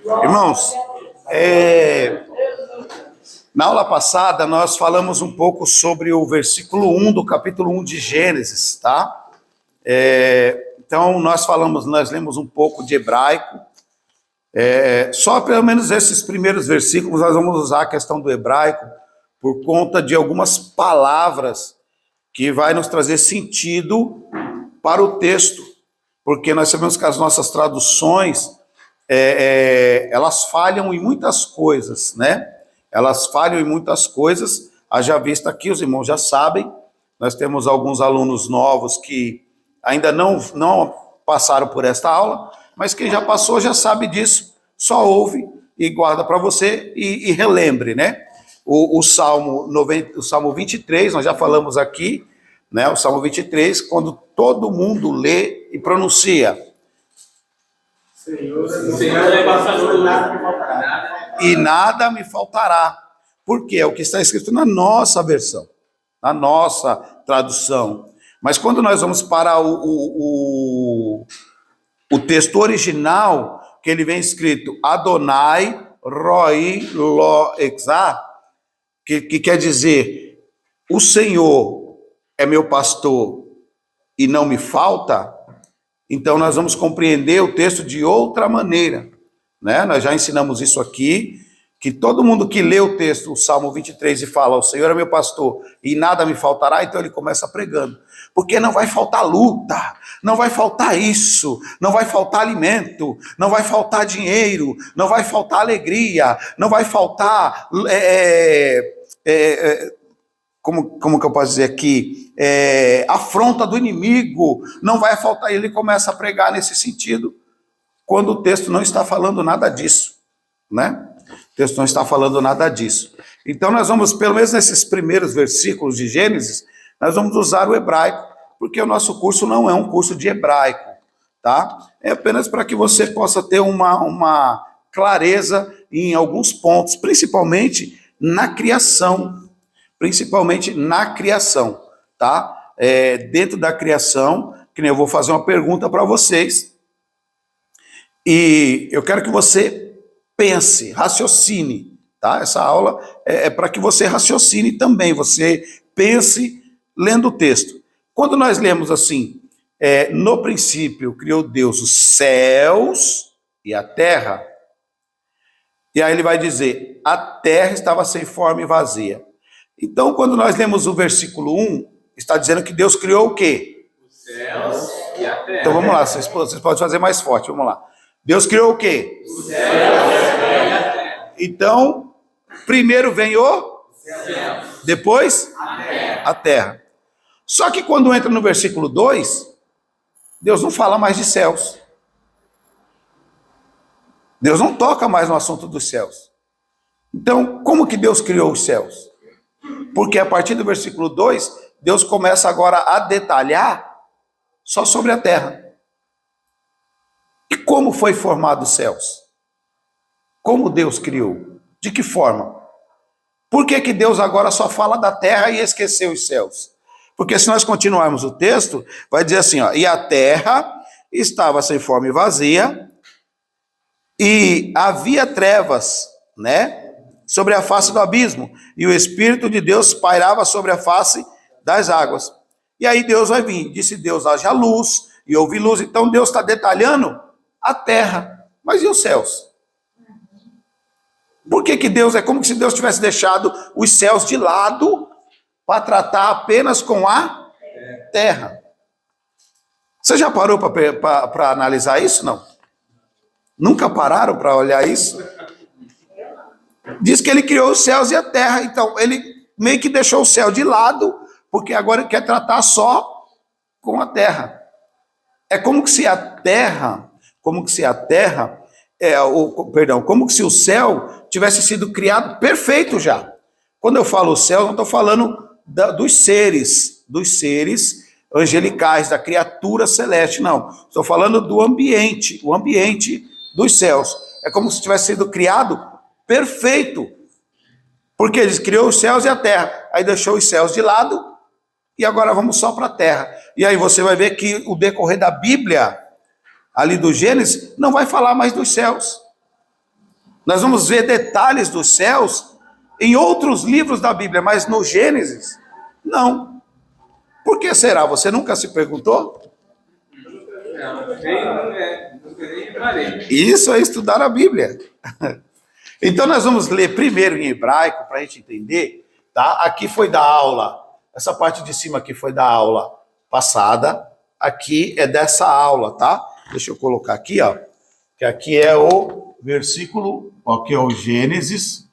Irmãos, na aula passada nós falamos um pouco sobre o versículo 1 do capítulo 1 de Gênesis, tá? Então nós lemos um pouco de hebraico. Só pelo menos esses primeiros versículos nós vamos usar a questão do hebraico por conta de algumas palavras que vai nos trazer sentido para o texto, porque nós sabemos que as nossas traduções elas falham em muitas coisas, né? Elas falham em muitas coisas, haja vista aqui, os irmãos já sabem, nós temos alguns alunos novos que ainda não passaram por esta aula, mas quem já passou já sabe disso, só ouve e guarda para você e relembre, né? O Salmo 23, nós já falamos aqui, né? O Salmo 23, quando todo mundo lê e pronuncia. Senhor é pastor, nada me faltará. E nada me faltará. Porque é o que está escrito na nossa versão, na nossa tradução. Mas quando nós vamos para o texto original, que ele vem escrito Adonai Roi Lo Exá, que quer dizer, o Senhor é meu pastor e não me falta. Então nós vamos compreender o texto de outra maneira, né? Nós já ensinamos isso aqui, que todo mundo que lê o texto, o Salmo 23, e fala, o Senhor é meu pastor e nada me faltará, então ele começa pregando. Porque não vai faltar luta, não vai faltar isso, não vai faltar alimento, não vai faltar dinheiro, não vai faltar alegria, não vai faltar... como que eu posso dizer aqui, afronta do inimigo, não vai faltar. Ele começa a pregar nesse sentido, quando o texto não está falando nada disso, né? O texto não está falando nada disso. Então nós vamos, pelo menos nesses primeiros versículos de Gênesis, nós vamos usar o hebraico, porque o nosso curso não é um curso de hebraico, tá? É apenas para que você possa ter uma clareza em alguns pontos, principalmente na criação, tá? Dentro da criação, que nem eu vou fazer uma pergunta para vocês, e eu quero que você pense, raciocine, tá? Essa aula é para que você raciocine também, você pense lendo o texto. Quando nós lemos assim, no princípio criou Deus os céus e a terra, e aí ele vai dizer, a terra estava sem forma e vazia. Então, quando nós lemos o versículo 1, está dizendo que Deus criou o quê? Os céus e a terra. Então, vamos lá, vocês podem fazer mais forte, vamos lá. Deus criou o quê? Os céus e a terra. Então, primeiro vem o céus. Depois? A terra. Só que quando entra no versículo 2, Deus não fala mais de céus. Deus não toca mais no assunto dos céus. Então, como que Deus criou os céus? Porque a partir do versículo 2, Deus começa agora a detalhar só sobre a terra. E como foi formado os céus? Como Deus criou? De que forma? Por que Deus agora só fala da terra e esqueceu os céus? Porque se nós continuarmos o texto, vai dizer assim, ó, e a terra estava sem forma e vazia, e havia trevas, né? Sobre a face do abismo, e o Espírito de Deus pairava sobre a face das águas. E aí Deus vai vir, disse Deus, haja luz, e houve luz. Então Deus está detalhando a terra, mas e os céus? Por que Deus, é como se Deus tivesse deixado os céus de lado, para tratar apenas com a terra? Você já parou para analisar isso, não? Nunca pararam para olhar isso? Diz que ele criou os céus e a terra, então ele meio que deixou o céu de lado, porque agora ele quer tratar só com a terra. É como se a terra, como se o céu tivesse sido criado perfeito já. Quando eu falo céu, não estou falando dos seres angelicais, da criatura celeste, não. Estou falando do ambiente, o ambiente dos céus. É como se tivesse sido criado perfeito, porque ele criou os céus e a terra, aí deixou os céus de lado, e agora vamos só para a terra. E aí você vai ver que o decorrer da Bíblia, ali do Gênesis, não vai falar mais dos céus. Nós vamos ver detalhes dos céus em outros livros da Bíblia, mas no Gênesis, não. Por que será? Você nunca se perguntou? Isso é estudar a Bíblia. Então nós vamos ler primeiro em hebraico para a gente entender, tá? Aqui foi da aula, essa parte de cima aqui foi da aula passada, aqui é dessa aula, tá? Deixa eu colocar aqui, ó, que aqui é o versículo, aqui é o Gênesis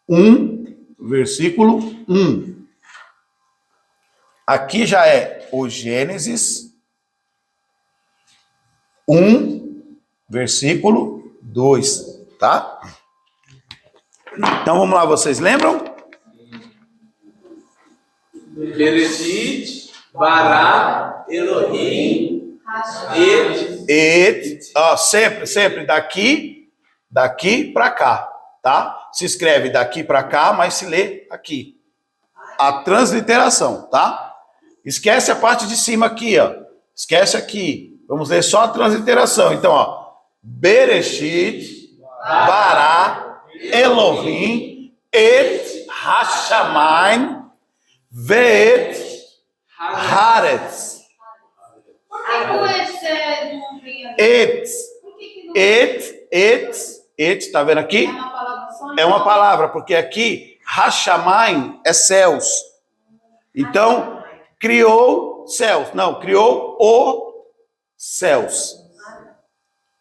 1, versículo 1. Aqui já é o Gênesis 1, versículo 2, tá? Então vamos lá, vocês lembram? Bereshit, Bará, Elohim, sempre daqui para cá, tá? Se escreve daqui para cá, mas se lê aqui. A transliteração, tá? Esquece a parte de cima aqui, ó. Esquece aqui. Vamos ler só a transliteração. Então, ó. Bereshit, Bará, Elohim, Et Hashamayim, Ve'et Haaretz. Et, tá vendo aqui? É uma palavra, porque aqui, Hashamayim é céus. Então, criou céus. Não, criou o céus.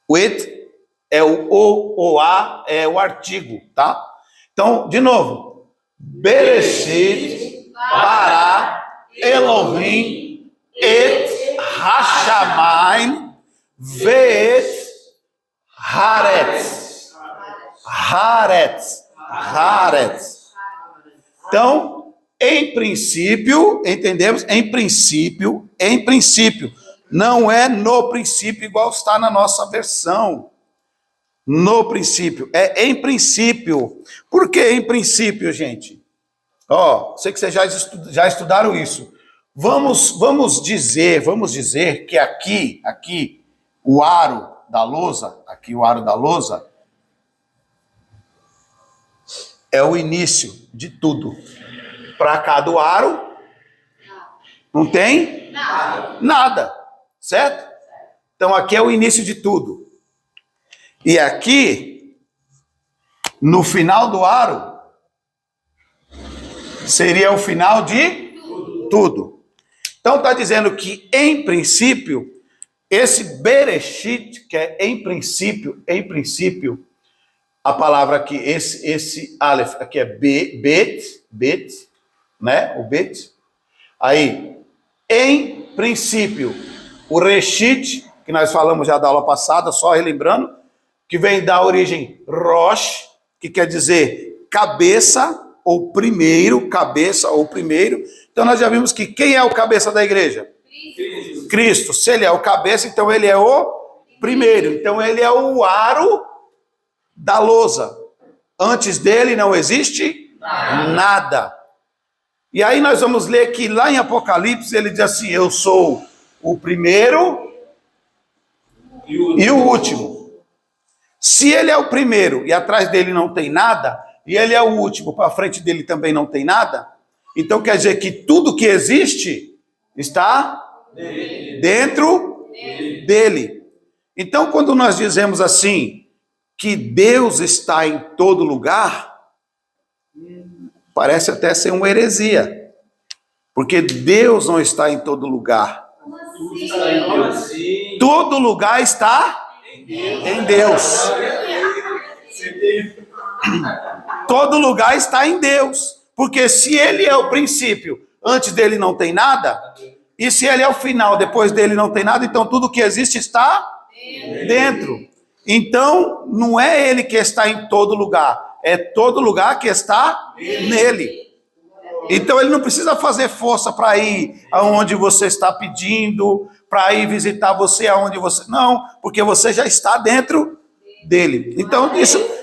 O et é o a é o artigo, tá? Então, de novo. Bereshit, Bará, Elohim, et Hashamayim, ve'et Haaretz. Haaretz. Então, em princípio, entendemos? Em princípio, não é no princípio igual está na nossa versão. No princípio, é em princípio. Por que em princípio, gente? Ó, sei que vocês já estudaram isso. Vamos dizer que aqui o aro da lousa, é o início de tudo. Para cá do aro, não tem nada, certo? Então aqui é o início de tudo. E aqui, no final do aro, seria o final de tudo. Então está dizendo que, em princípio, esse Bereshit, que é em princípio, a palavra aqui, esse Aleph, aqui é bet, né? O bet. Aí, em princípio, o Reshit, que nós falamos já da aula passada, só relembrando, que vem da origem Rosh, que quer dizer cabeça ou primeiro. Então nós já vimos que quem é o cabeça da igreja? Cristo. Se ele é o cabeça, então ele é o primeiro. Então ele é o aro da lousa. Antes dele não existe nada. E aí nós vamos ler que lá em Apocalipse ele diz assim: eu sou o primeiro e o último. Se ele é o primeiro e atrás dele não tem nada, e ele é o último, para frente dele também não tem nada, então quer dizer que tudo que existe está dentro dele. Então, quando nós dizemos assim, que Deus está em todo lugar, parece até ser uma heresia, porque Deus não está em todo lugar. Todo lugar está em Deus. Todo lugar está em Deus. Porque se ele é o princípio, antes dele não tem nada, e se ele é o final, depois dele não tem nada, então tudo que existe está dentro. Então, não é ele que está em todo lugar, é todo lugar que está nele. Então ele não precisa fazer força para ir aonde você está pedindo, para ir visitar você aonde você... Não, porque você já está dentro dele. Então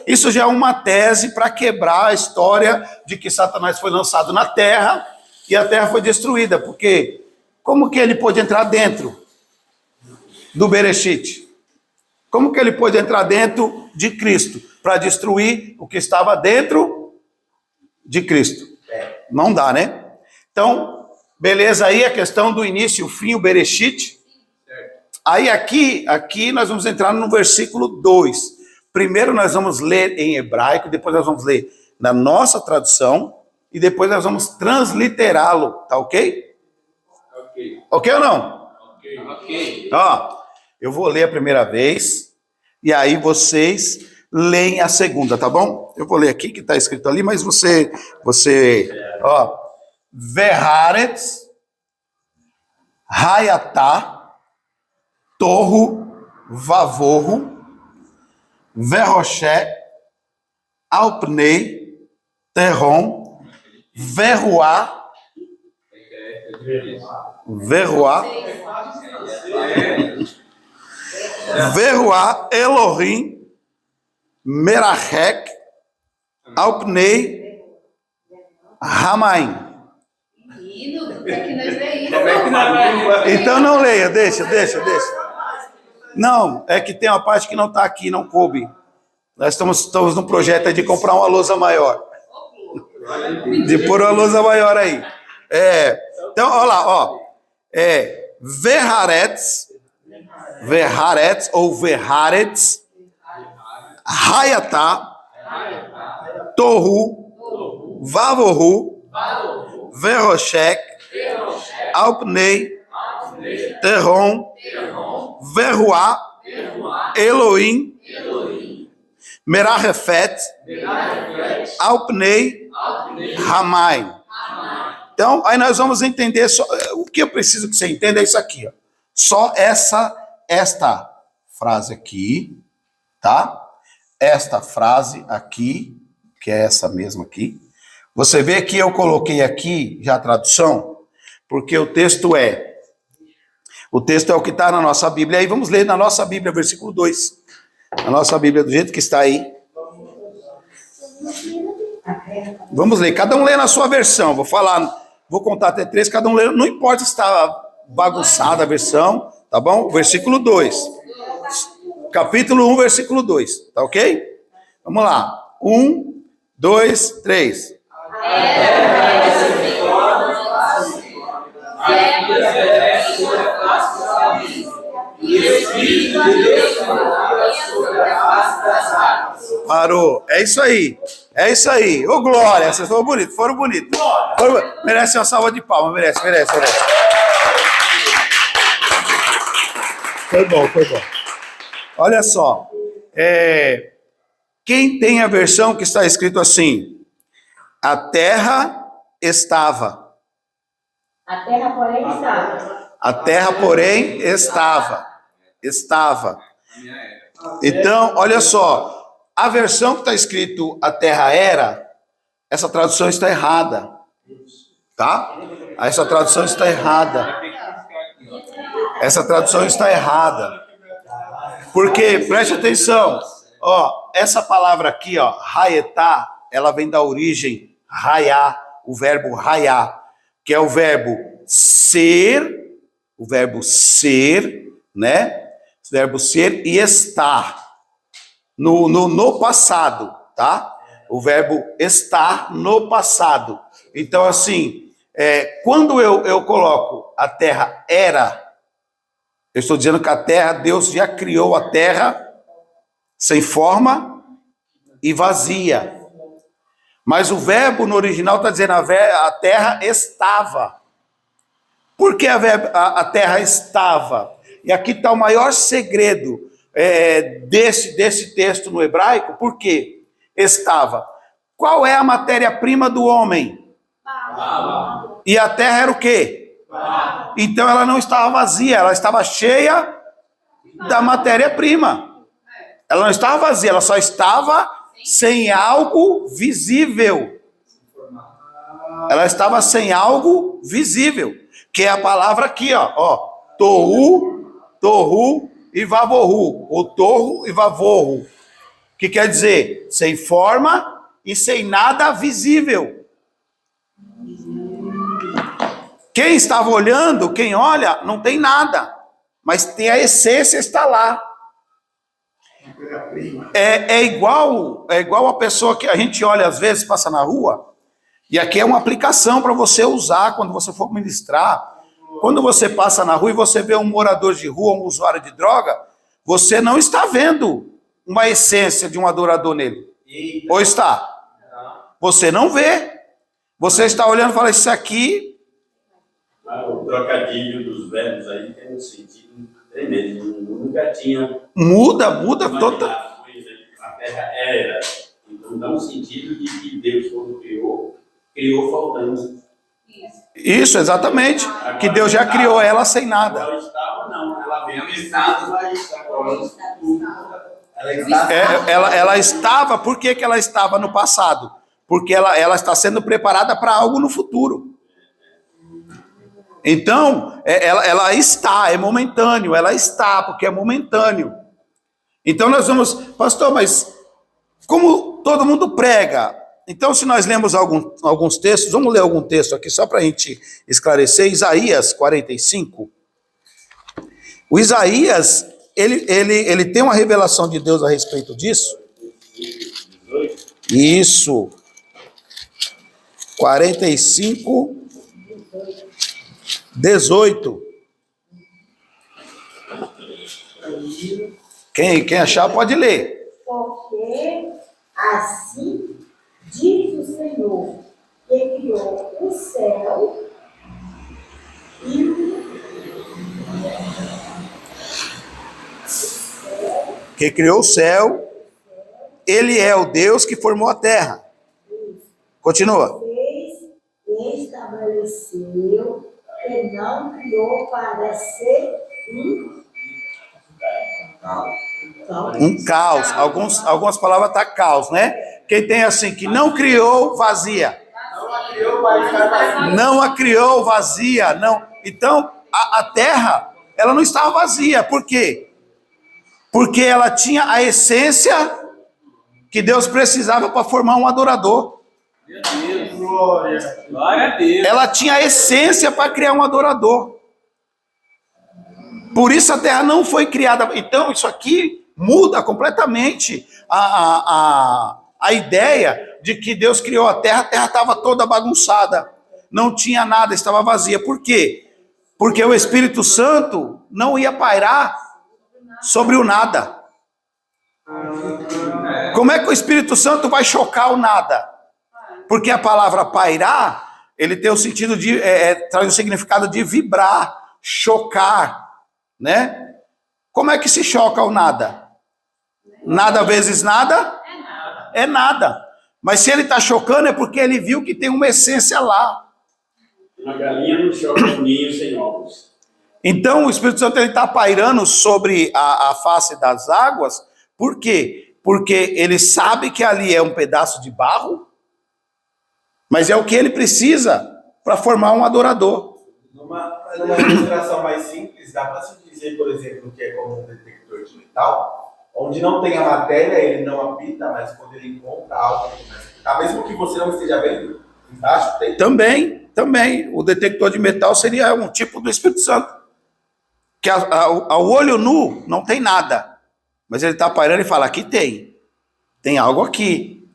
isso já é uma tese para quebrar a história de que Satanás foi lançado na terra e a terra foi destruída. Porque como que ele pôde entrar dentro do Bereshit? Como que ele pôde entrar dentro de Cristo para destruir o que estava dentro de Cristo? Não dá, né? Então, beleza aí a questão do início e o fim, o Bereshit. Aí aqui nós vamos entrar no versículo 2. Primeiro nós vamos ler em hebraico, depois nós vamos ler na nossa tradução e depois nós vamos transliterá-lo, tá ok? Ok. Ok ou não? Ok. Ó, eu vou ler a primeira vez e aí vocês leem a segunda, tá bom? Eu vou ler aqui que está escrito ali, mas você, ó, Verharetz, Hayatá, Torro, Vavorro, Verroché, Alpnei, Terron, Verruá, Elohim, Merachek, Alpnei, Ramaim. Então não leia, deixa. Não, é que tem uma parte que não está aqui, não coube. Nós estamos no projeto de comprar uma lousa maior. De pôr uma lousa maior aí. Então, olha lá, ó. Verharetz ou Verharetz, Hayatá, Torru, Vavorru, Verroshek, Alpnei, Terron, Verruá, Elohim, Merachefet, Alpnei, Ramai. Então, aí nós vamos entender, o que eu preciso que você entenda é isso aqui, ó. Só esta frase aqui, tá? Esta frase aqui, que é essa mesma aqui. Você vê que eu coloquei aqui já a tradução, porque o texto é o que está na nossa Bíblia. Aí vamos ler na nossa Bíblia, versículo 2. Na nossa Bíblia, do jeito que está aí. Vamos ler, cada um lê na sua versão. Vou contar até 3, cada um lê. Não importa se está bagunçada a versão, tá bom? Versículo 2. Capítulo 1, versículo 2. Tá ok? Vamos lá. 1, 2, 3. Parou. É isso aí. Ô, glória, vocês foram bonitos. Merece uma salva de palmas, merece. Foi bom. Olha só. Quem tem a versão que está escrito assim? A terra estava. A terra, porém, estava. A terra, porém, estava. Então, olha só. A versão que está escrito a terra era, essa tradução está errada. Tá? Essa tradução está errada. Porque, preste atenção, ó, essa palavra aqui, ó, Hayetá, ela vem da origem raiá, o verbo raiá, que é o verbo ser, né? O verbo ser e estar. No passado, tá? O verbo estar no passado. Então, assim, quando eu coloco a terra era, eu estou dizendo que a terra, Deus já criou a terra sem forma e vazia. Mas o verbo no original está dizendo a terra estava. Por que a terra estava? E aqui está o maior segredo desse texto no hebraico. Por quê? Estava. Qual é a matéria-prima do homem? E a terra era o quê? Então ela não estava vazia, ela estava cheia da matéria-prima. Ela não estava vazia, ela só estava sem algo visível. Ela estava sem algo visível, que é a palavra aqui, ó, torru e vavorru, ou torro e vavorru, que quer dizer sem forma e sem nada visível. Quem estava olhando, quem olha, não tem nada, mas tem a essência, está lá. É igual a pessoa que a gente olha às vezes, passa na rua, e aqui é uma aplicação para você usar quando você for ministrar. Quando você passa na rua e você vê um morador de rua, um usuário de droga, você não está vendo uma essência de um adorador nele. Ou está? Você não vê. Você está olhando e fala, isso aqui... O trocadilho dos velhos aí tem um sentido tremendo. Nunca tinha... Muda toda... A terra era. Então dá um sentido de que Deus, quando criou faltando. Isso, exatamente. Agora, que Deus já criou ela sem nada. Agora estava, não. Ela veio Ela estava, por que ela estava no passado? Porque ela está sendo preparada para algo no futuro. Então, ela está, é momentâneo, ela está, porque é momentâneo. Então nós vamos, pastor, mas como todo mundo prega, então se nós lemos alguns textos, vamos ler algum texto aqui só para a gente esclarecer, Isaías 45. O Isaías, ele tem uma revelação de Deus a respeito disso. Isso. 45, 18. Quem achar pode ler. Porque assim diz o Senhor, que criou o céu e o... Que criou o céu, ele é o Deus que formou a terra. Continua. Fez e estabeleceu, que não criou para ser Um caos. Algumas palavras tá caos, né? Quem tem assim, que não criou vazia. Não a criou vazia, não. Então, a terra, ela não estava vazia. Por quê? Porque ela tinha a essência que Deus precisava para formar um adorador. Glória a Deus. Ela tinha a essência para criar um adorador. Por isso a terra não foi criada. Então, isso aqui muda completamente a ideia de que Deus criou a terra estava toda bagunçada. Não tinha nada, estava vazia. Por quê? Porque o Espírito Santo não ia pairar sobre o nada. Como é que o Espírito Santo vai chocar o nada? Porque a palavra pairar, ele tem o sentido de, traz o significado de vibrar, chocar, né? Como é que se choca o nada? Nada vezes nada? É nada. Mas se ele está chocando é porque ele viu que tem uma essência lá. Uma galinha não choca um ninho sem ovos. Então o Espírito Santo está pairando sobre a face das águas. Por quê? Porque ele sabe que ali é um pedaço de barro, mas é o que ele precisa para formar um adorador. Numa ilustração mais simples, dá para se dizer, por exemplo, que é como um detector de metal, onde não tem a matéria, ele não apita, mas quando ele encontra algo, ele começa a apitar, mesmo que você não esteja vendo, embaixo tem. Também. O detector de metal seria um tipo do Espírito Santo. Que ao olho nu não tem nada. Mas ele está pairando e fala, aqui tem. Tem algo aqui.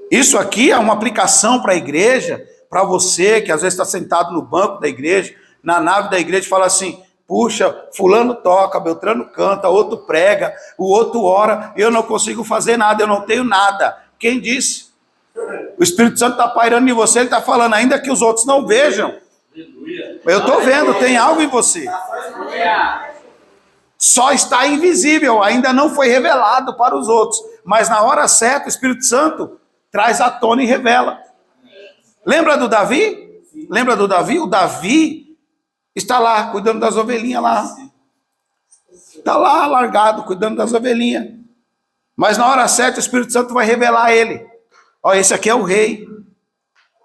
Isso aqui é uma aplicação para a igreja, para você que às vezes está sentado no banco da igreja, na nave da igreja, e fala assim, puxa, fulano toca, Beltrano canta, outro prega, o outro ora, eu não consigo fazer nada, eu não tenho nada. Quem disse? O Espírito Santo está pairando em você, ele está falando, ainda que os outros não vejam. Eu estou vendo, tem algo em você. Só está invisível, ainda não foi revelado para os outros. Mas na hora certa, o Espírito Santo traz à tona e revela. Lembra do Davi? Lembra do Davi? O Davi está lá, cuidando das ovelhinhas lá. Está lá, largado, cuidando das ovelhinhas. Mas na hora certa, o Espírito Santo vai revelar a ele. Olha, esse aqui é o rei.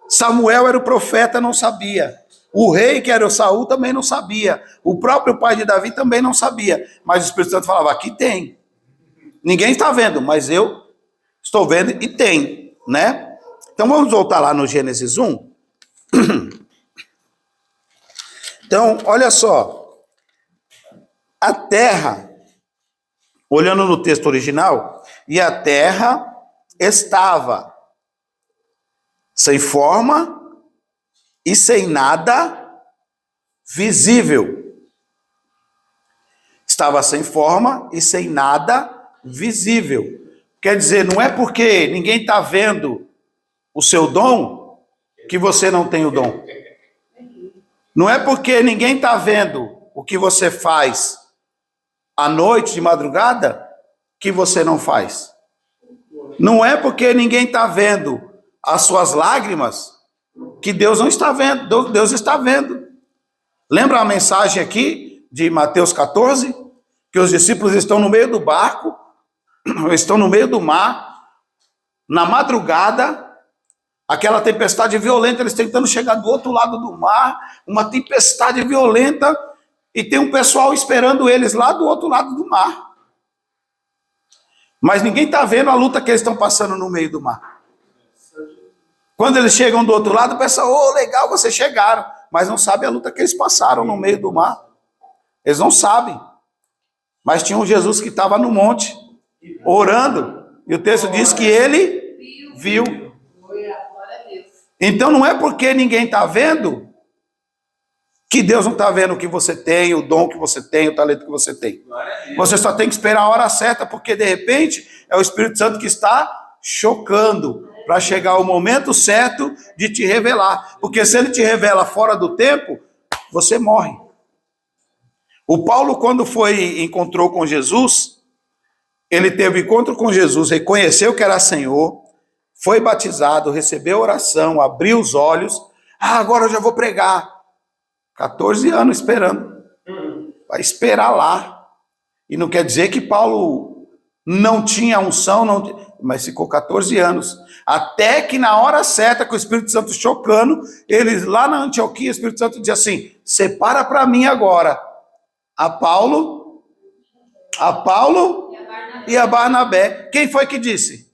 Samuel era o profeta, não sabia. O rei, que era o Saul, também não sabia. O próprio pai de Davi também não sabia. Mas o Espírito Santo falava, aqui tem. Ninguém está vendo, mas eu estou vendo e tem, né? Então vamos voltar lá no Gênesis 1. Então, olha só. A terra, olhando no texto original, e a terra estava sem forma e sem nada visível. Estava sem forma e sem nada visível. Quer dizer, não é porque ninguém está vendo o seu dom que você não tem o dom. Não é porque ninguém está vendo o que você faz à noite, de madrugada, que você não faz. Não é porque ninguém está vendo as suas lágrimas que Deus não está vendo. Deus está vendo. Lembra a mensagem aqui de Mateus 14? Que os discípulos estão no meio do barco, estão no meio do mar, na madrugada, aquela tempestade violenta, eles tentando chegar do outro lado do mar, uma tempestade violenta, e tem um pessoal esperando eles lá do outro lado do mar. Mas ninguém está vendo a luta que eles estão passando no meio do mar. Quando eles chegam do outro lado, pensa, legal, vocês chegaram. Mas não sabe a luta que eles passaram no meio do mar. Eles não sabem. Mas tinha um Jesus que estava no monte, orando. E o texto diz que ele viu. Então não é porque ninguém está vendo que Deus não está vendo o que você tem, o dom que você tem, o talento que você tem. Você só tem que esperar a hora certa, porque de repente é o Espírito Santo que está chocando para chegar o momento certo de te revelar. Porque se ele te revela fora do tempo, você morre. O Paulo, quando encontrou com Jesus, ele teve encontro com Jesus, reconheceu que era Senhor, foi batizado, recebeu oração, abriu os olhos. Agora eu já vou pregar. 14 anos esperando. Vai esperar lá. E não quer dizer que Paulo não tinha unção, mas ficou 14 anos. Até que na hora certa, com o Espírito Santo chocando, eles lá na Antioquia, o Espírito Santo diz assim, separa para mim agora a Paulo e a Barnabé. Quem foi que disse?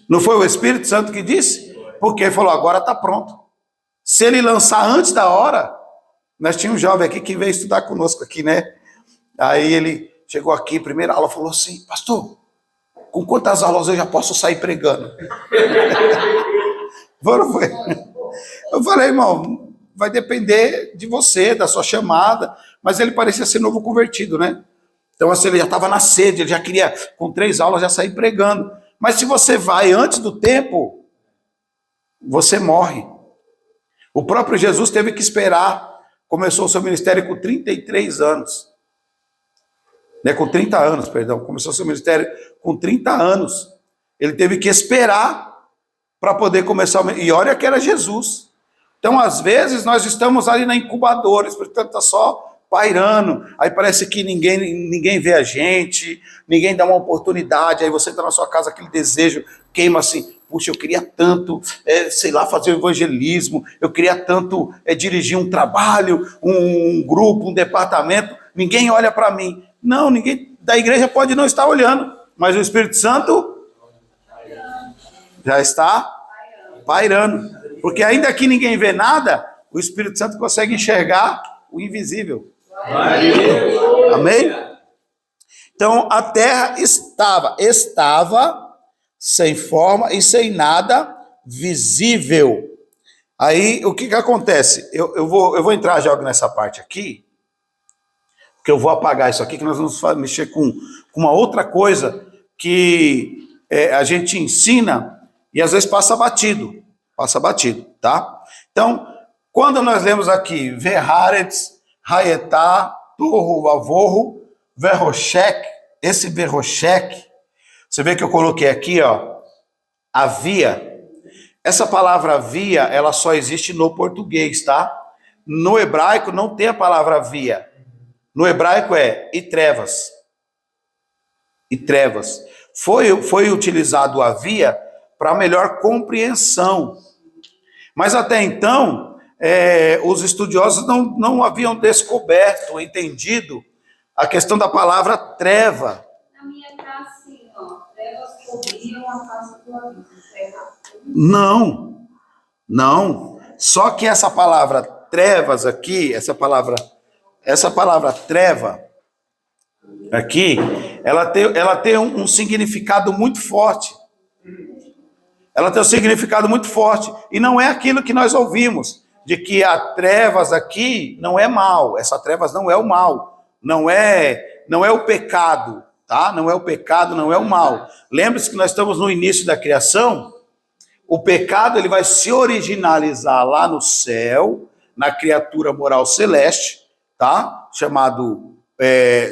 Não foi o Espírito Santo que disse? Porque ele falou, agora está pronto. Se ele lançar antes da hora, nós tínhamos um jovem aqui que veio estudar conosco aqui, né? Aí ele chegou aqui, primeira aula, falou assim, pastor, com quantas aulas eu já posso sair pregando? Eu falei, irmão, vai depender de você, da sua chamada, mas ele parecia ser novo convertido, né? Então assim, ele já estava na sede, ele já queria, com 3 aulas, já sair pregando. Mas se você vai antes do tempo, você morre. O próprio Jesus teve que esperar, começou o seu ministério com 33 anos. Com 30 anos, perdão, começou o seu ministério com 30 anos. Ele teve que esperar para poder começar, e olha que era Jesus. Então, às vezes, nós estamos ali na incubadora, portanto, está só pairando, aí parece que ninguém vê a gente, ninguém dá uma oportunidade, aí você está na sua casa, aquele desejo queima assim, puxa, eu queria tanto, sei lá, fazer o evangelismo, eu queria tanto dirigir um trabalho, um grupo, um departamento, ninguém olha para mim. Não, ninguém da igreja pode não estar olhando, mas o Espírito Santo já está pairando, porque ainda que ninguém vê nada, o Espírito Santo consegue enxergar o invisível. Amém? Então a terra estava sem forma e sem nada visível. Aí o que acontece? Eu vou entrar já nessa parte aqui, porque eu vou apagar isso aqui, que nós vamos mexer com uma outra coisa que a gente ensina e às vezes passa batido, tá? Então, quando nós lemos aqui Verharetz, Hayetá, Torro, Vavorro, Verroshek, esse Verroshek, você vê que eu coloquei aqui, ó, havia. Essa palavra havia, ela só existe no português, tá? No hebraico não tem a palavra havia. No hebraico é e trevas. E trevas. Foi utilizado havia para melhor compreensão. Mas até então, os estudiosos não haviam descoberto, entendido a questão da palavra treva. Na minha casa, sim, ó, trevas cobriam a face do abismo. Não. Só que essa palavra trevas aqui, essa palavra treva, aqui, ela tem um significado muito forte. Ela tem um significado muito forte. E não é aquilo que nós ouvimos, de que a trevas aqui não é mal. Essa trevas não é o mal. Não é o pecado, tá? Não é o pecado, não é o mal. Lembre-se que nós estamos no início da criação. O pecado ele vai se originalizar lá no céu, na criatura moral celeste, tá? Chamado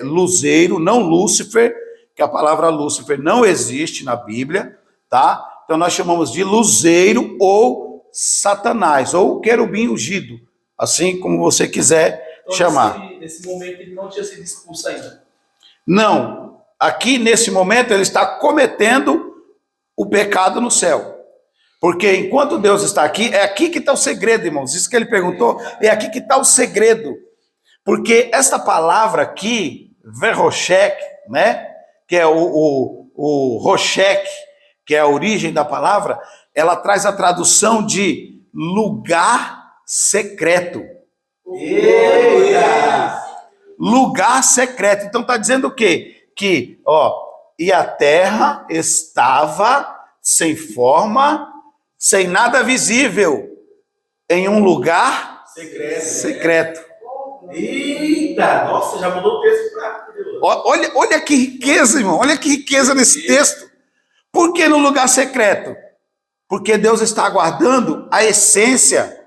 luzeiro, não Lúcifer, que a palavra Lúcifer não existe na Bíblia, tá? Então nós chamamos de luzeiro ou Satanás, ou querubim ungido, assim como você quiser chamar. Nesse momento ele não tinha sido expulso ainda. Não, aqui nesse momento ele está cometendo o pecado no céu. Porque enquanto Deus está aqui, é aqui que está o segredo, irmãos. Isso que ele perguntou, é aqui que está o segredo. Porque esta palavra aqui, verroshek, né? Que é o roshek, que é a origem da palavra, ela traz a tradução de lugar secreto. Eita! Lugar secreto. Então está dizendo o quê? Que, e a terra estava sem forma, sem nada visível, em um lugar secreto. Eita! Nossa, já mudou o texto para... Olha que riqueza, irmão. Olha que riqueza nesse texto. Por que no lugar secreto? Porque Deus está aguardando a essência.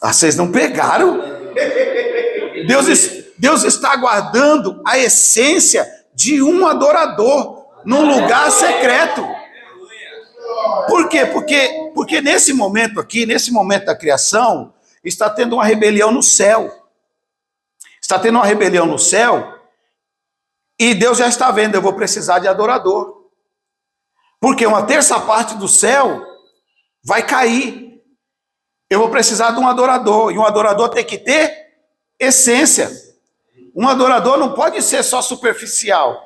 Vocês não pegaram? Deus está aguardando a essência de um adorador num lugar secreto. Por quê? Porque nesse momento aqui, nesse momento da criação, está tendo uma rebelião no céu. Está tendo uma rebelião no céu e Deus já está vendo, eu vou precisar de adorador. Porque uma terça parte do céu vai cair. Eu vou precisar de um adorador. E um adorador tem que ter essência. Um adorador não pode ser só superficial.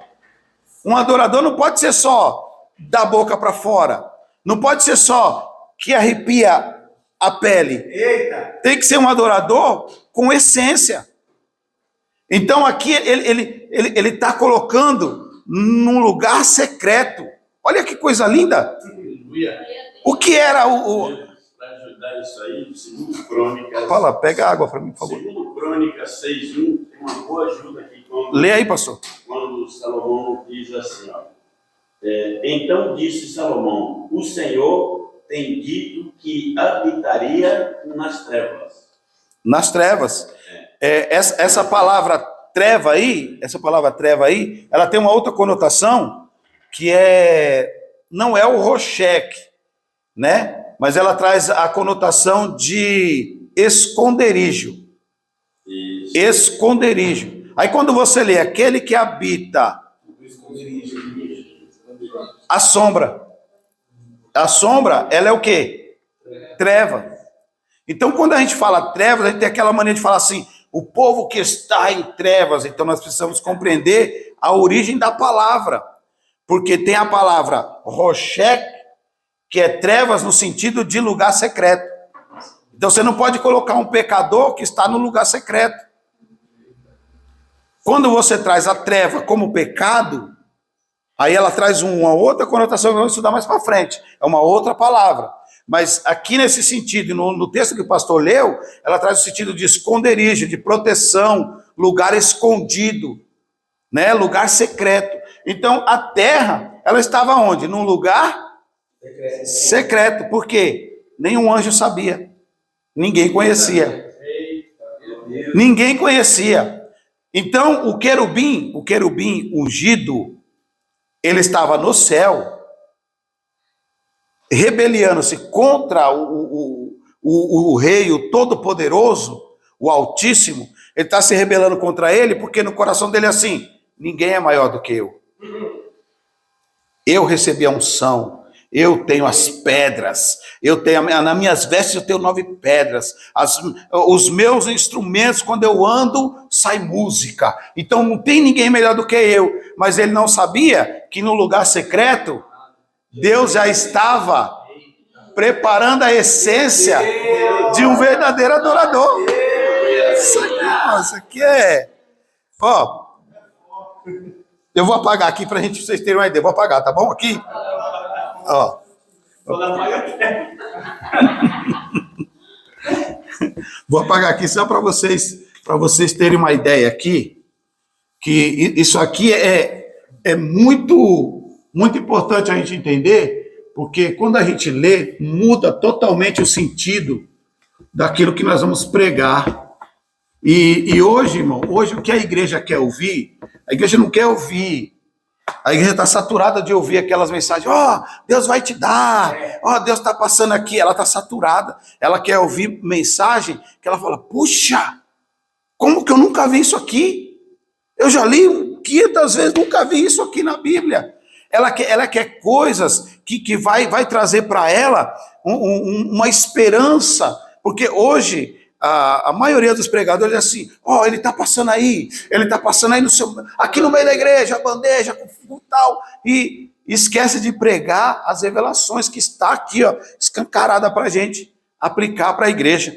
Um adorador não pode ser só da boca para fora. Não pode ser só que arrepia a pele. Eita! Tem que ser um adorador com essência. Então aqui ele está colocando num lugar secreto. Olha que coisa linda. O que era Para ajudar isso aí, segundo Crônicas... Fala, pega água para mim, por favor. Segundo Crônicas 6:1, tem uma boa ajuda aqui. Lê aí, pastor. Quando Salomão diz assim, então disse Salomão, o Senhor tem dito que habitaria nas trevas. Nas trevas. Essa palavra treva aí, ela tem uma outra conotação que não é o roshek, né? Mas ela traz a conotação de esconderijo. Isso. Esconderijo. Aí quando você lê aquele que habita a sombra. A sombra, ela é o quê? Treva. Então quando a gente fala trevas, a gente tem aquela mania de falar assim, o povo que está em trevas. Então nós precisamos compreender a origem da palavra. Porque tem a palavra roshek, que é trevas no sentido de lugar secreto. Então você não pode colocar um pecador que está no lugar secreto. Quando você traz a treva como pecado, aí ela traz uma outra conotação que vamos estudar mais para frente. É uma outra palavra. Mas aqui nesse sentido, no texto que o pastor leu, ela traz o sentido de esconderijo, de proteção, lugar escondido, né? Lugar secreto. Então a terra, ela estava onde? Num lugar secreto. Por quê? Nenhum anjo sabia. Ninguém conhecia. Ninguém conhecia. Então o querubim ungido, ele estava no céu, rebeliando-se contra o rei, o todo-poderoso, o Altíssimo. Ele está se rebelando contra ele, porque no coração dele é assim, ninguém é maior do que eu. Eu recebi a unção, eu tenho as pedras, eu tenho nas minhas vestes eu tenho 9 pedras, os meus instrumentos, quando eu ando, sai música. Então não tem ninguém melhor do que eu. Mas ele não sabia que no lugar secreto, Deus já estava preparando a essência de um verdadeiro adorador. Isso aqui é... Eu vou apagar aqui para vocês terem uma ideia. Vou apagar, tá bom? Aqui. Ó. Vou apagar aqui só para vocês terem uma ideia aqui, que isso aqui é muito importante a gente entender, porque quando a gente lê, muda totalmente o sentido daquilo que nós vamos pregar. E hoje, irmão, hoje o que a igreja quer ouvir, a igreja não quer ouvir. A igreja está saturada de ouvir aquelas mensagens, Deus vai te dar, Deus está passando aqui, ela está saturada. Ela quer ouvir mensagem que ela fala, puxa, como que eu nunca vi isso aqui? Eu já li 500 vezes, nunca vi isso aqui na Bíblia. Ela quer coisas que vai trazer para ela uma esperança, porque hoje a maioria dos pregadores é assim, ele está passando aí aqui no meio da igreja, a bandeja, com tal, e esquece de pregar as revelações que está aqui, escancarada para a gente aplicar para a igreja.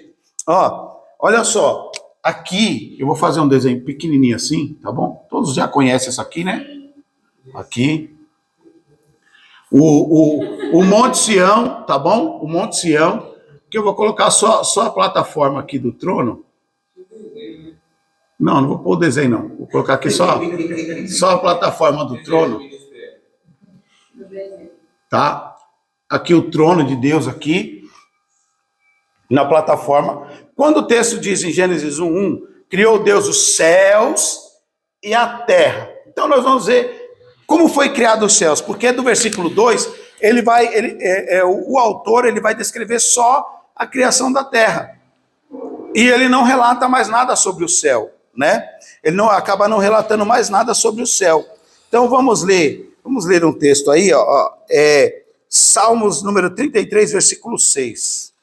Olha só, aqui eu vou fazer um desenho pequenininho assim, tá bom? Todos já conhecem isso aqui, né? Aqui. O Monte Sião, tá bom? O Monte Sião, que eu vou colocar só a plataforma aqui do trono. Não vou pôr o desenho, não. Vou colocar aqui só a plataforma do trono. Tá? Aqui o trono de Deus aqui, na plataforma. Quando o texto diz em Gênesis 1:1, criou Deus os céus e a terra. Então nós vamos ver como foi criado os céus, porque do versículo 2, o autor ele vai descrever só a criação da terra. E ele não relata mais nada sobre o céu, né? Ele acaba não relatando mais nada sobre o céu. Então vamos ler um texto aí, Salmos número 33, versículo 6.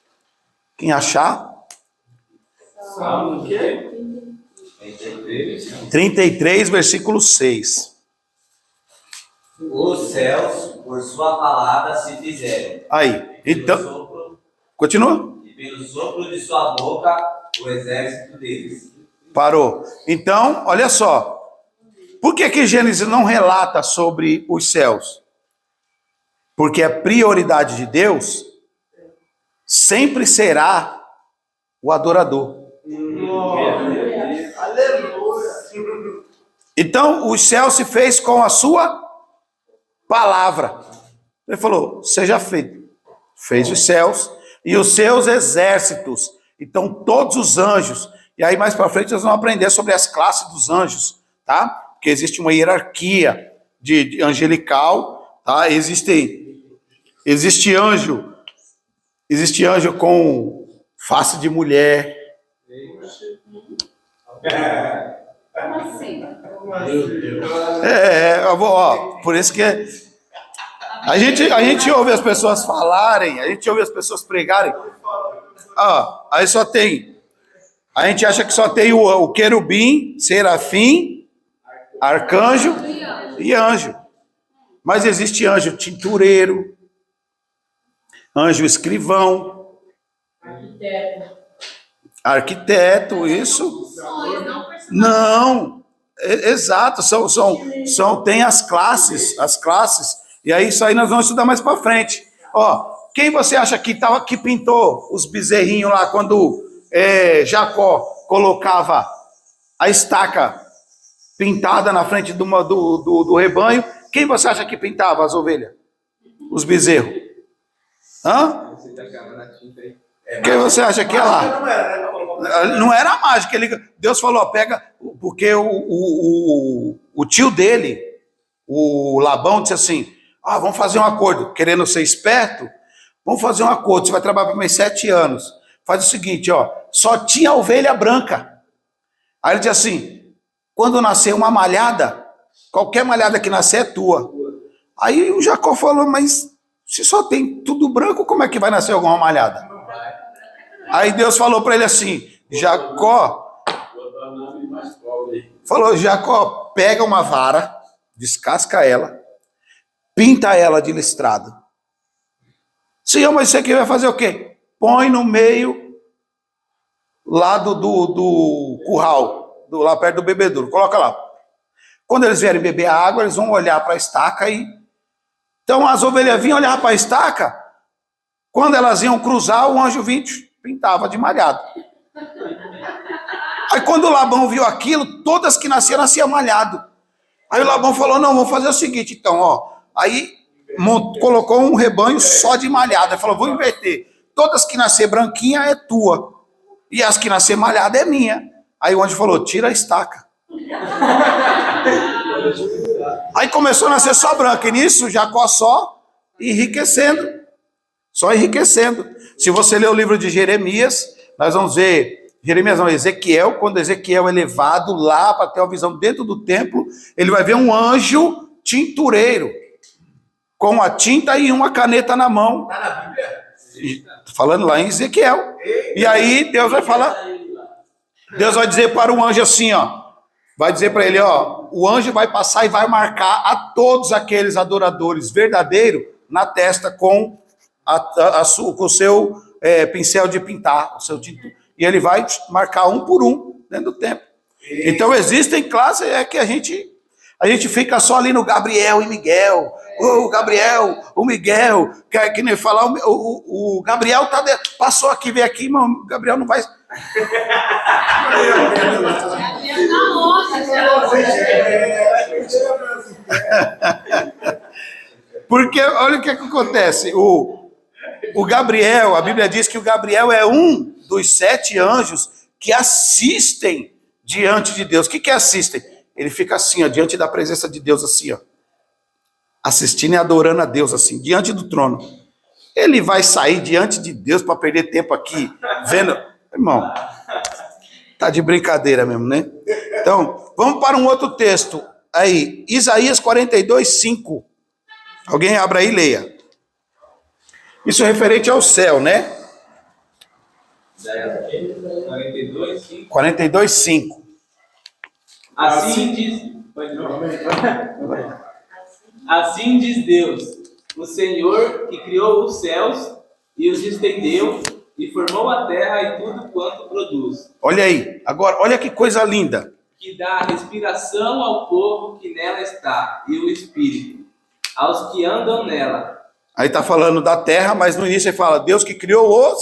Quem achar? Salmo o quê? 33, versículo 6. Os céus, por sua palavra, se fizeram. Aí, então, continua? E pelo sopro de sua boca, o exército deles. Parou. Então, olha só. Por que Gênesis não relata sobre os céus? Porque a prioridade de Deus sempre será o adorador. Então, o céu se fez com a sua palavra. Ele falou, seja feito. Fez os céus e os seus exércitos. Então, todos os anjos. E aí, mais para frente, nós vamos aprender sobre as classes dos anjos, tá? Porque existe uma hierarquia de angelical, tá? Existe anjo com face de mulher. Como assim? Por isso que a gente ouve as pessoas falarem, a gente ouve as pessoas pregarem. Aí só tem, a gente acha que só tem o querubim, serafim, arcanjo e anjo. Mas existe anjo tintureiro, anjo escrivão, arquiteto, isso? Não, exato, tem as classes, e aí isso aí nós vamos estudar mais para frente. Quem você acha que pintou os bezerrinhos lá quando Jacó colocava a estaca pintada na frente do rebanho? Quem você acha que pintava as ovelhas? Os bezerros? Quem você acha que é lá? Não era mágica. Deus falou, pega, porque o tio dele, o Labão, disse assim, vamos fazer um acordo, querendo ser esperto, vamos fazer um acordo, você vai trabalhar para mim 7 anos. Faz o seguinte, só tinha ovelha branca. Aí ele disse assim, quando nascer uma malhada, qualquer malhada que nascer é tua. Aí o Jacó falou, mas se só tem tudo branco, como é que vai nascer alguma malhada? Aí Deus falou para ele assim, Jacó, pega uma vara, descasca ela, pinta ela de listrado. Senhor, mas você aqui vai fazer o quê? Põe no meio lá do curral, lá perto do bebedouro, coloca lá. Quando eles vierem beber a água, eles vão olhar para a estaca e... Então as ovelhas vinham olhar para a estaca, quando elas iam cruzar, o anjo vinha pintava de malhado. Aí quando o Labão viu aquilo, todas que nasciam malhado. Aí o Labão falou, não, vamos fazer o seguinte, então, ó. Aí colocou um rebanho só de malhado. Ele falou, vou inverter. Todas que nascer branquinha é tua. E as que nascer malhada é minha. Aí o anjo falou, tira a estaca. Aí começou a nascer só branca. E nisso, Jacó só enriquecendo. Só enriquecendo. Se você ler o livro de Jeremias, nós vamos ver... Jeremias não, Ezequiel, quando Ezequiel é levado lá para ter uma visão dentro do templo, ele vai ver um anjo tintureiro, com a tinta e uma caneta na mão. Tá na Bíblia? Falando lá em Ezequiel. E aí Deus vai falar, Deus vai dizer para o anjo assim, ó, vai dizer para ele, ó, o anjo vai passar e vai marcar a todos aqueles adoradores verdadeiros na testa com o seu pincel de pintar, o seu tinto. E ele vai marcar um por um dentro do templo. Então existem classes que a gente fica só ali no Gabriel e Miguel. O Gabriel, o Miguel, que nem falar, o Gabriel passou aqui, veio aqui, mas o Gabriel não vai. Porque olha o que acontece. O Gabriel, a Bíblia diz que o Gabriel é um dos 7 anjos que assistem diante de Deus. O que assistem? Ele fica assim, ó, diante da presença de Deus, assim, ó, assistindo e adorando a Deus, assim, diante do trono. Ele vai sair diante de Deus para perder tempo aqui, vendo... Irmão, tá de brincadeira mesmo, né? Então, vamos para um outro texto. Aí, Isaías 42:5. Alguém abra aí e leia. Isso é referente ao céu, né? 42:5. 42:5. Assim diz Deus, o Senhor que criou os céus e os estendeu e formou a terra e tudo quanto produz. Olha aí, agora, olha que coisa linda. Que dá respiração ao povo que nela está e o espírito, aos que andam nela. Aí está falando da terra, mas no início ele fala, Deus que criou os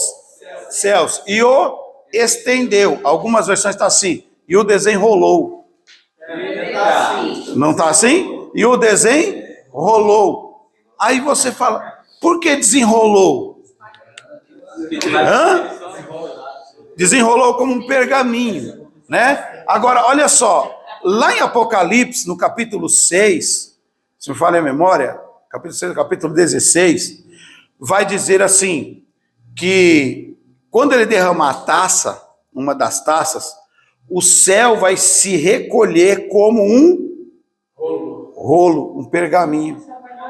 céus e o estendeu. Algumas versões estão assim, e o desenrolou. Não está assim? E o desenrolou. Aí você fala, por que desenrolou? Hã? Desenrolou como um pergaminho, né? Agora, olha só, lá em Apocalipse, no capítulo 6, se me falha a memória, capítulo 6, capítulo 16, vai dizer assim, que quando ele derramar a taça, uma das taças, o céu vai se recolher como um rolo, um pergaminho.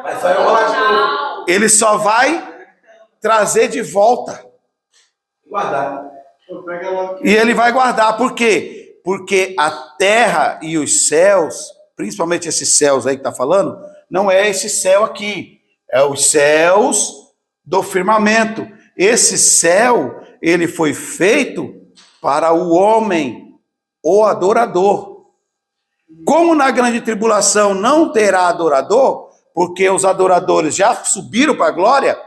Mas só eu rolar de novo. Ele só vai trazer de volta. Guardar. E ele vai guardar, por quê? Porque a terra e os céus, principalmente esses céus aí que está falando, não é esse céu aqui, é os céus do firmamento. Esse céu, ele foi feito para o homem, o adorador. Como na grande tribulação não terá adorador, porque os adoradores já subiram para a glória,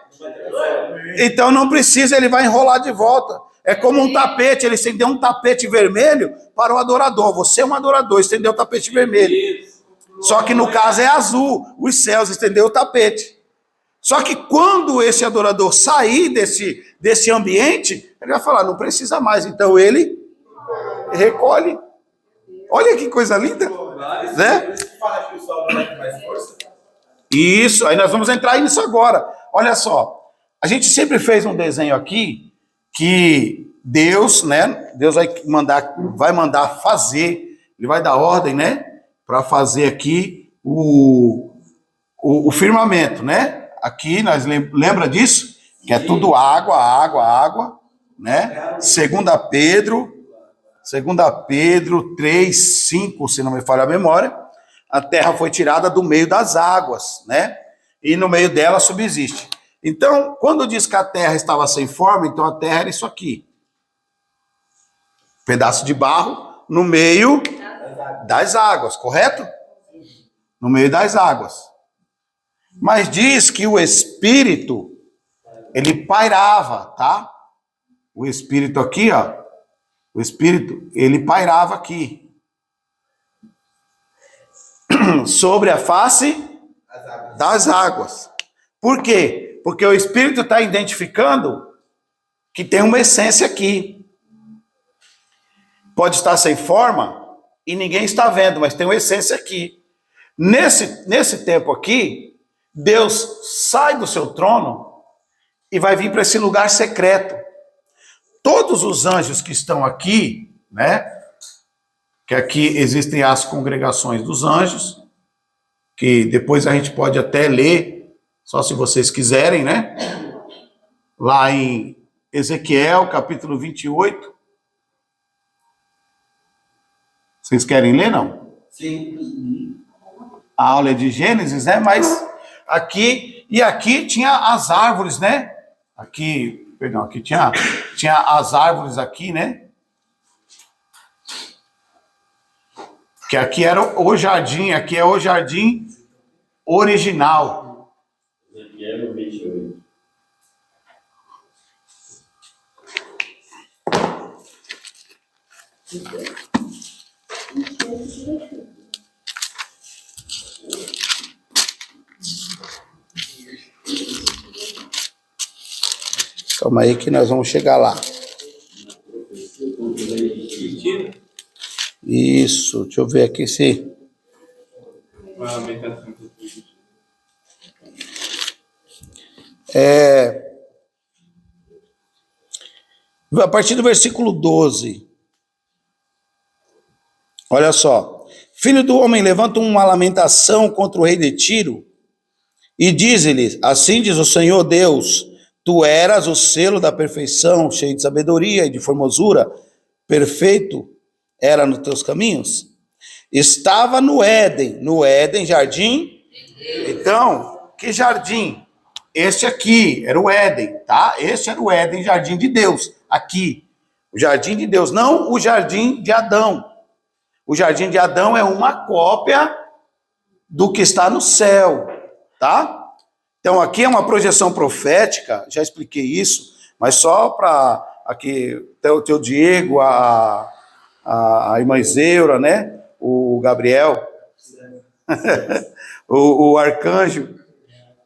então não precisa, ele vai enrolar de volta. É como um tapete, ele estendeu um tapete vermelho para o adorador. Você é um adorador, estendeu o tapete vermelho. Só que no caso é azul, os céus estendeu o tapete. Só que quando esse adorador sair desse ambiente, ele vai falar, não precisa mais. Então ele recolhe. Olha que coisa linda, né? Fala que o sol não tem mais força. Isso, aí nós vamos entrar nisso agora. Olha só, a gente sempre fez um desenho aqui que Deus, né? Deus vai mandar fazer, ele vai dar ordem, né? Para fazer aqui o firmamento, né? Aqui nós lembra disso? Que é tudo água, água, água, né? 2 Pedro 3:5, se não me falha a memória, a terra foi tirada do meio das águas, né? E no meio dela subsiste. Então, quando diz que a terra estava sem forma, então a terra era isso aqui. Pedaço de barro no meio das águas, correto? no meio das águas. Mas diz que o Espírito, ele pairava, tá? O Espírito aqui, ó. O Espírito, ele pairava aqui. Sobre a face das águas. Por quê? Porque o Espírito está identificando que tem uma essência aqui. Pode estar sem forma e ninguém está vendo, mas tem uma essência aqui. Nesse tempo aqui, Deus sai do seu trono e vai vir para esse lugar secreto. Todos os anjos que estão aqui, né? Que aqui existem as congregações dos anjos, que depois a gente pode até ler, só se vocês quiserem, né? Lá em Ezequiel, capítulo 28. Vocês querem ler, não? Sim. A aula é de Gênesis, né? Mas aqui tinha as árvores, né? Aqui tinha as árvores aqui, né? Que aqui era o jardim, aqui é o jardim original. Ezequiel 28. Calma aí que nós vamos chegar lá. Isso, deixa eu ver aqui se... A partir do versículo 12. Olha só. Filho do homem, levanta uma lamentação contra o rei de Tiro e diz-lhe, assim diz o Senhor Deus, tu eras o selo da perfeição, cheio de sabedoria e de formosura, perfeito era nos teus caminhos. Estava no Éden, jardim. Então, que jardim? Este aqui era o Éden, tá? Este era o Éden, jardim de Deus, aqui. O jardim de Deus, não o jardim de Adão. O jardim de Adão é uma cópia do que está no céu, tá? Então, aqui é uma projeção profética, já expliquei isso, mas só para aqui, o teu Diego, a irmã Zeura, né? O Gabriel, o Arcanjo,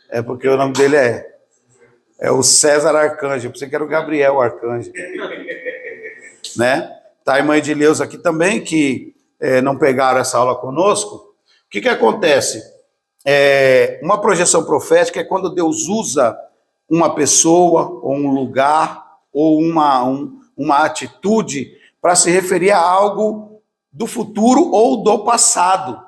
é porque o nome dele é o César Arcanjo, eu pensei que era o Gabriel o Arcanjo, né? Tá a irmã Edileuza aqui também, que não pegaram essa aula conosco. O que acontece? Uma projeção profética é quando Deus usa uma pessoa, ou um lugar, ou uma atitude para se referir a algo do futuro ou do passado,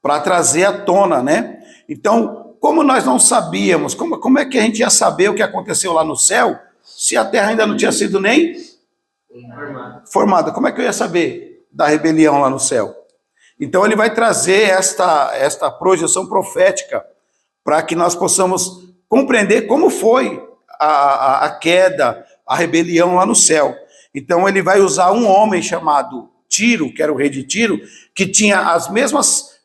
para trazer à tona, né? Então, como nós não sabíamos, como é que a gente ia saber o que aconteceu lá no céu, se a terra ainda não tinha sido nem formada? Como é que eu ia saber da rebelião lá no céu? Então ele vai trazer esta projeção profética para que nós possamos compreender como foi a queda, a rebelião lá no céu. Então ele vai usar um homem chamado Tiro, que era o rei de Tiro, que tinha as mesmas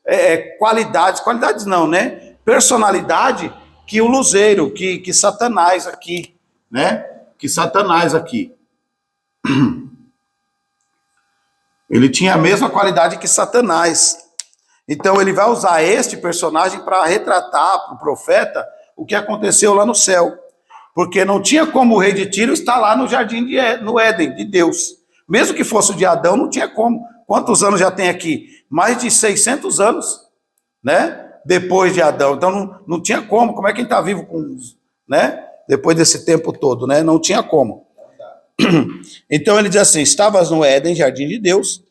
qualidades não, né? Personalidade que o luzeiro, que Satanás aqui, né? Que Satanás aqui. Ele tinha a mesma qualidade que Satanás. Então ele vai usar este personagem para retratar para o profeta o que aconteceu lá no céu. Porque não tinha como o rei de Tiro estar lá no jardim no Éden de Deus. Mesmo que fosse o de Adão, não tinha como. Quantos anos já tem aqui? Mais de 600 anos, né? Depois de Adão. Então não tinha como. Como é que ele está vivo né? Depois desse tempo todo, né? Não tinha como. Então ele diz assim: estavas no Éden, jardim de Deus,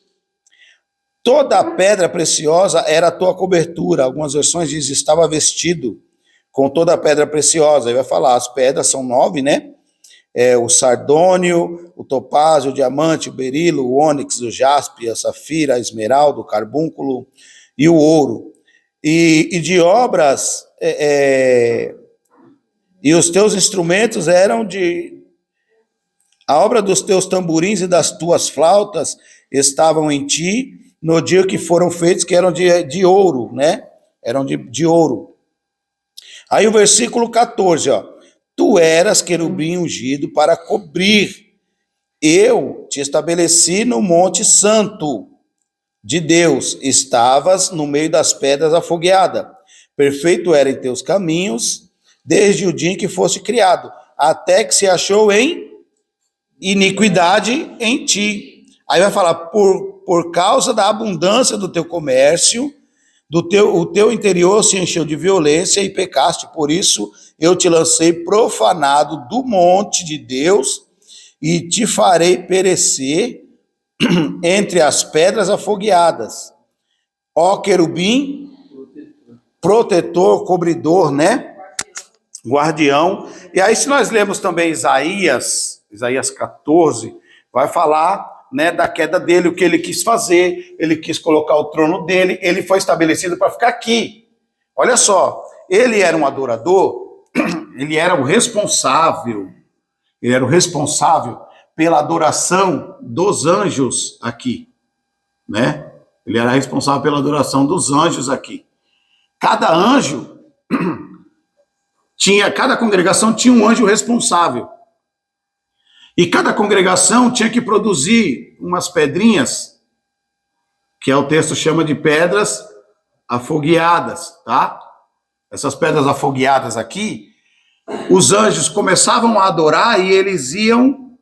toda a pedra preciosa era a tua cobertura. Algumas versões dizem estava vestido com toda a pedra preciosa. Ele vai falar, as pedras são 9, né? O sardônio, o topázio, o diamante, o berilo, o ônix, o jaspe, a safira, a esmeralda, o carbúnculo e o ouro. E de obras, e os teus instrumentos eram a obra dos teus tamborins e das tuas flautas estavam em ti no dia que foram feitos, que eram de ouro, né? eram de ouro. Aí o versículo 14, ó. Tu eras querubim ungido para cobrir. Eu te estabeleci no monte santo de Deus. Estavas no meio das pedras afogueada. Perfeito era em teus caminhos, desde o dia em que foste criado, até que se achou em iniquidade em ti. Aí vai falar, por causa da abundância do teu comércio, o teu interior se encheu de violência e pecaste, por isso eu te lancei profanado do monte de Deus e te farei perecer entre as pedras afogueadas. Ó querubim, protetor, cobridor, né? Guardião. E aí se nós lemos também Isaías 14, vai falar, né, da queda dele, o que ele quis fazer, ele quis colocar o trono dele, ele foi estabelecido para ficar aqui. Olha só, ele era um adorador, ele era o responsável pela adoração dos anjos aqui, né? Ele era responsável pela adoração dos anjos aqui. Cada anjo cada congregação tinha um anjo responsável. E cada congregação tinha que produzir umas pedrinhas, que o texto chama de pedras afogueadas, tá? Essas pedras afogueadas aqui, os anjos começavam a adorar e eles iam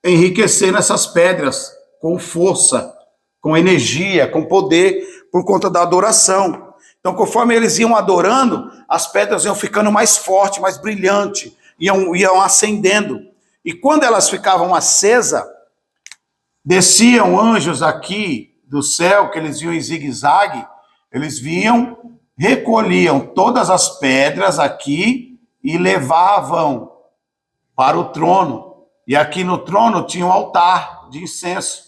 enriquecer nessas pedras com força, com energia, com poder, por conta da adoração. Então, conforme eles iam adorando, as pedras iam ficando mais fortes, mais brilhantes, iam acendendo. E quando elas ficavam acesas, desciam anjos aqui do céu, que eles viam em zigue-zague, eles vinham, recolhiam todas as pedras aqui e levavam para o trono. E aqui no trono tinha um altar de incenso,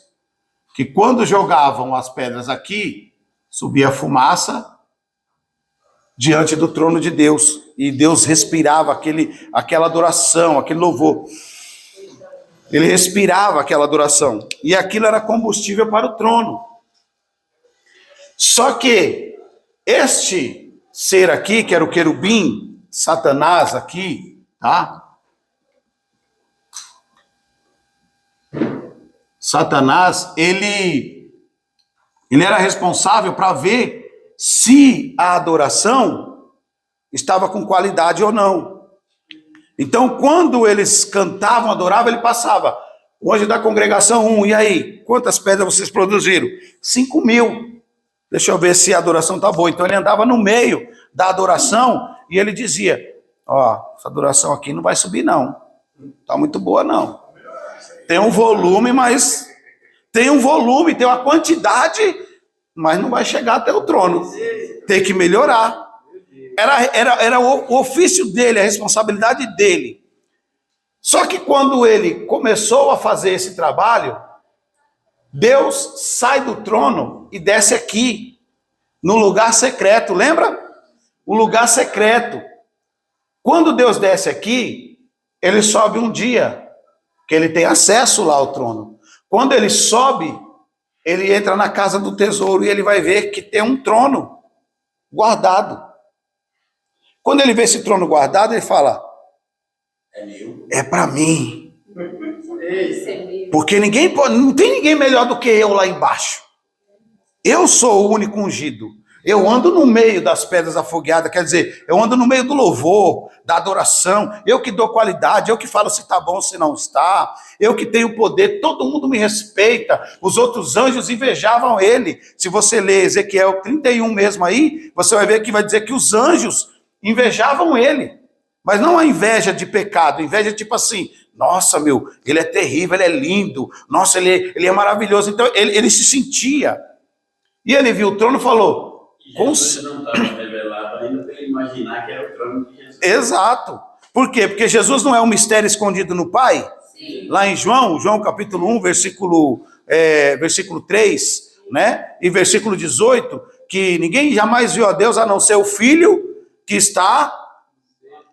que quando jogavam as pedras aqui, subia fumaça diante do trono de Deus. E Deus respirava aquela adoração, aquele louvor. Ele respirava aquela adoração. E aquilo era combustível para o trono. Só que este ser aqui, que era o querubim, Satanás aqui, tá? Satanás, ele era responsável para ver se a adoração estava com qualidade ou não. Então, quando eles cantavam, adoravam, ele passava. O anjo da congregação, e aí? Quantas pedras vocês produziram? 5.000. Deixa eu ver se a adoração está boa. Então, ele andava no meio da adoração e ele dizia, essa adoração aqui não vai subir, não. Está muito boa, não. Tem um volume, mas... Tem uma quantidade, mas não vai chegar até o trono. Tem que melhorar. Era o ofício dele, a responsabilidade dele. Só que quando ele começou a fazer esse trabalho, Deus sai do trono e desce aqui, no lugar secreto, lembra? O lugar secreto. Quando Deus desce aqui, ele sobe um dia, que ele tem acesso lá ao trono. Quando ele sobe, ele entra na casa do tesouro e ele vai ver que tem um trono guardado. Quando ele vê esse trono guardado, ele fala, É meu. é para mim. Porque não tem ninguém melhor do que eu lá embaixo. Eu sou o único ungido. Eu ando no meio das pedras afogueadas, quer dizer, eu ando no meio do louvor, da adoração, eu que dou qualidade, eu que falo se está bom, se não está, eu que tenho poder, todo mundo me respeita, os outros anjos invejavam ele. Se você ler Ezequiel 31 mesmo aí, você vai ver que vai dizer que os anjos invejavam ele, mas não a inveja de pecado, inveja tipo assim, nossa ele é terrível, ele é lindo, nossa, ele é maravilhoso. Então ele se sentia, e ele viu o trono e falou, Jesus não estava revelado ainda para ele imaginar que era o trono de Jesus. exato. Por quê? Porque Jesus não é um mistério escondido no Pai? Sim. Lá em João capítulo 1, versículo 3, né? E versículo 18, que ninguém jamais viu a Deus a não ser o Filho que está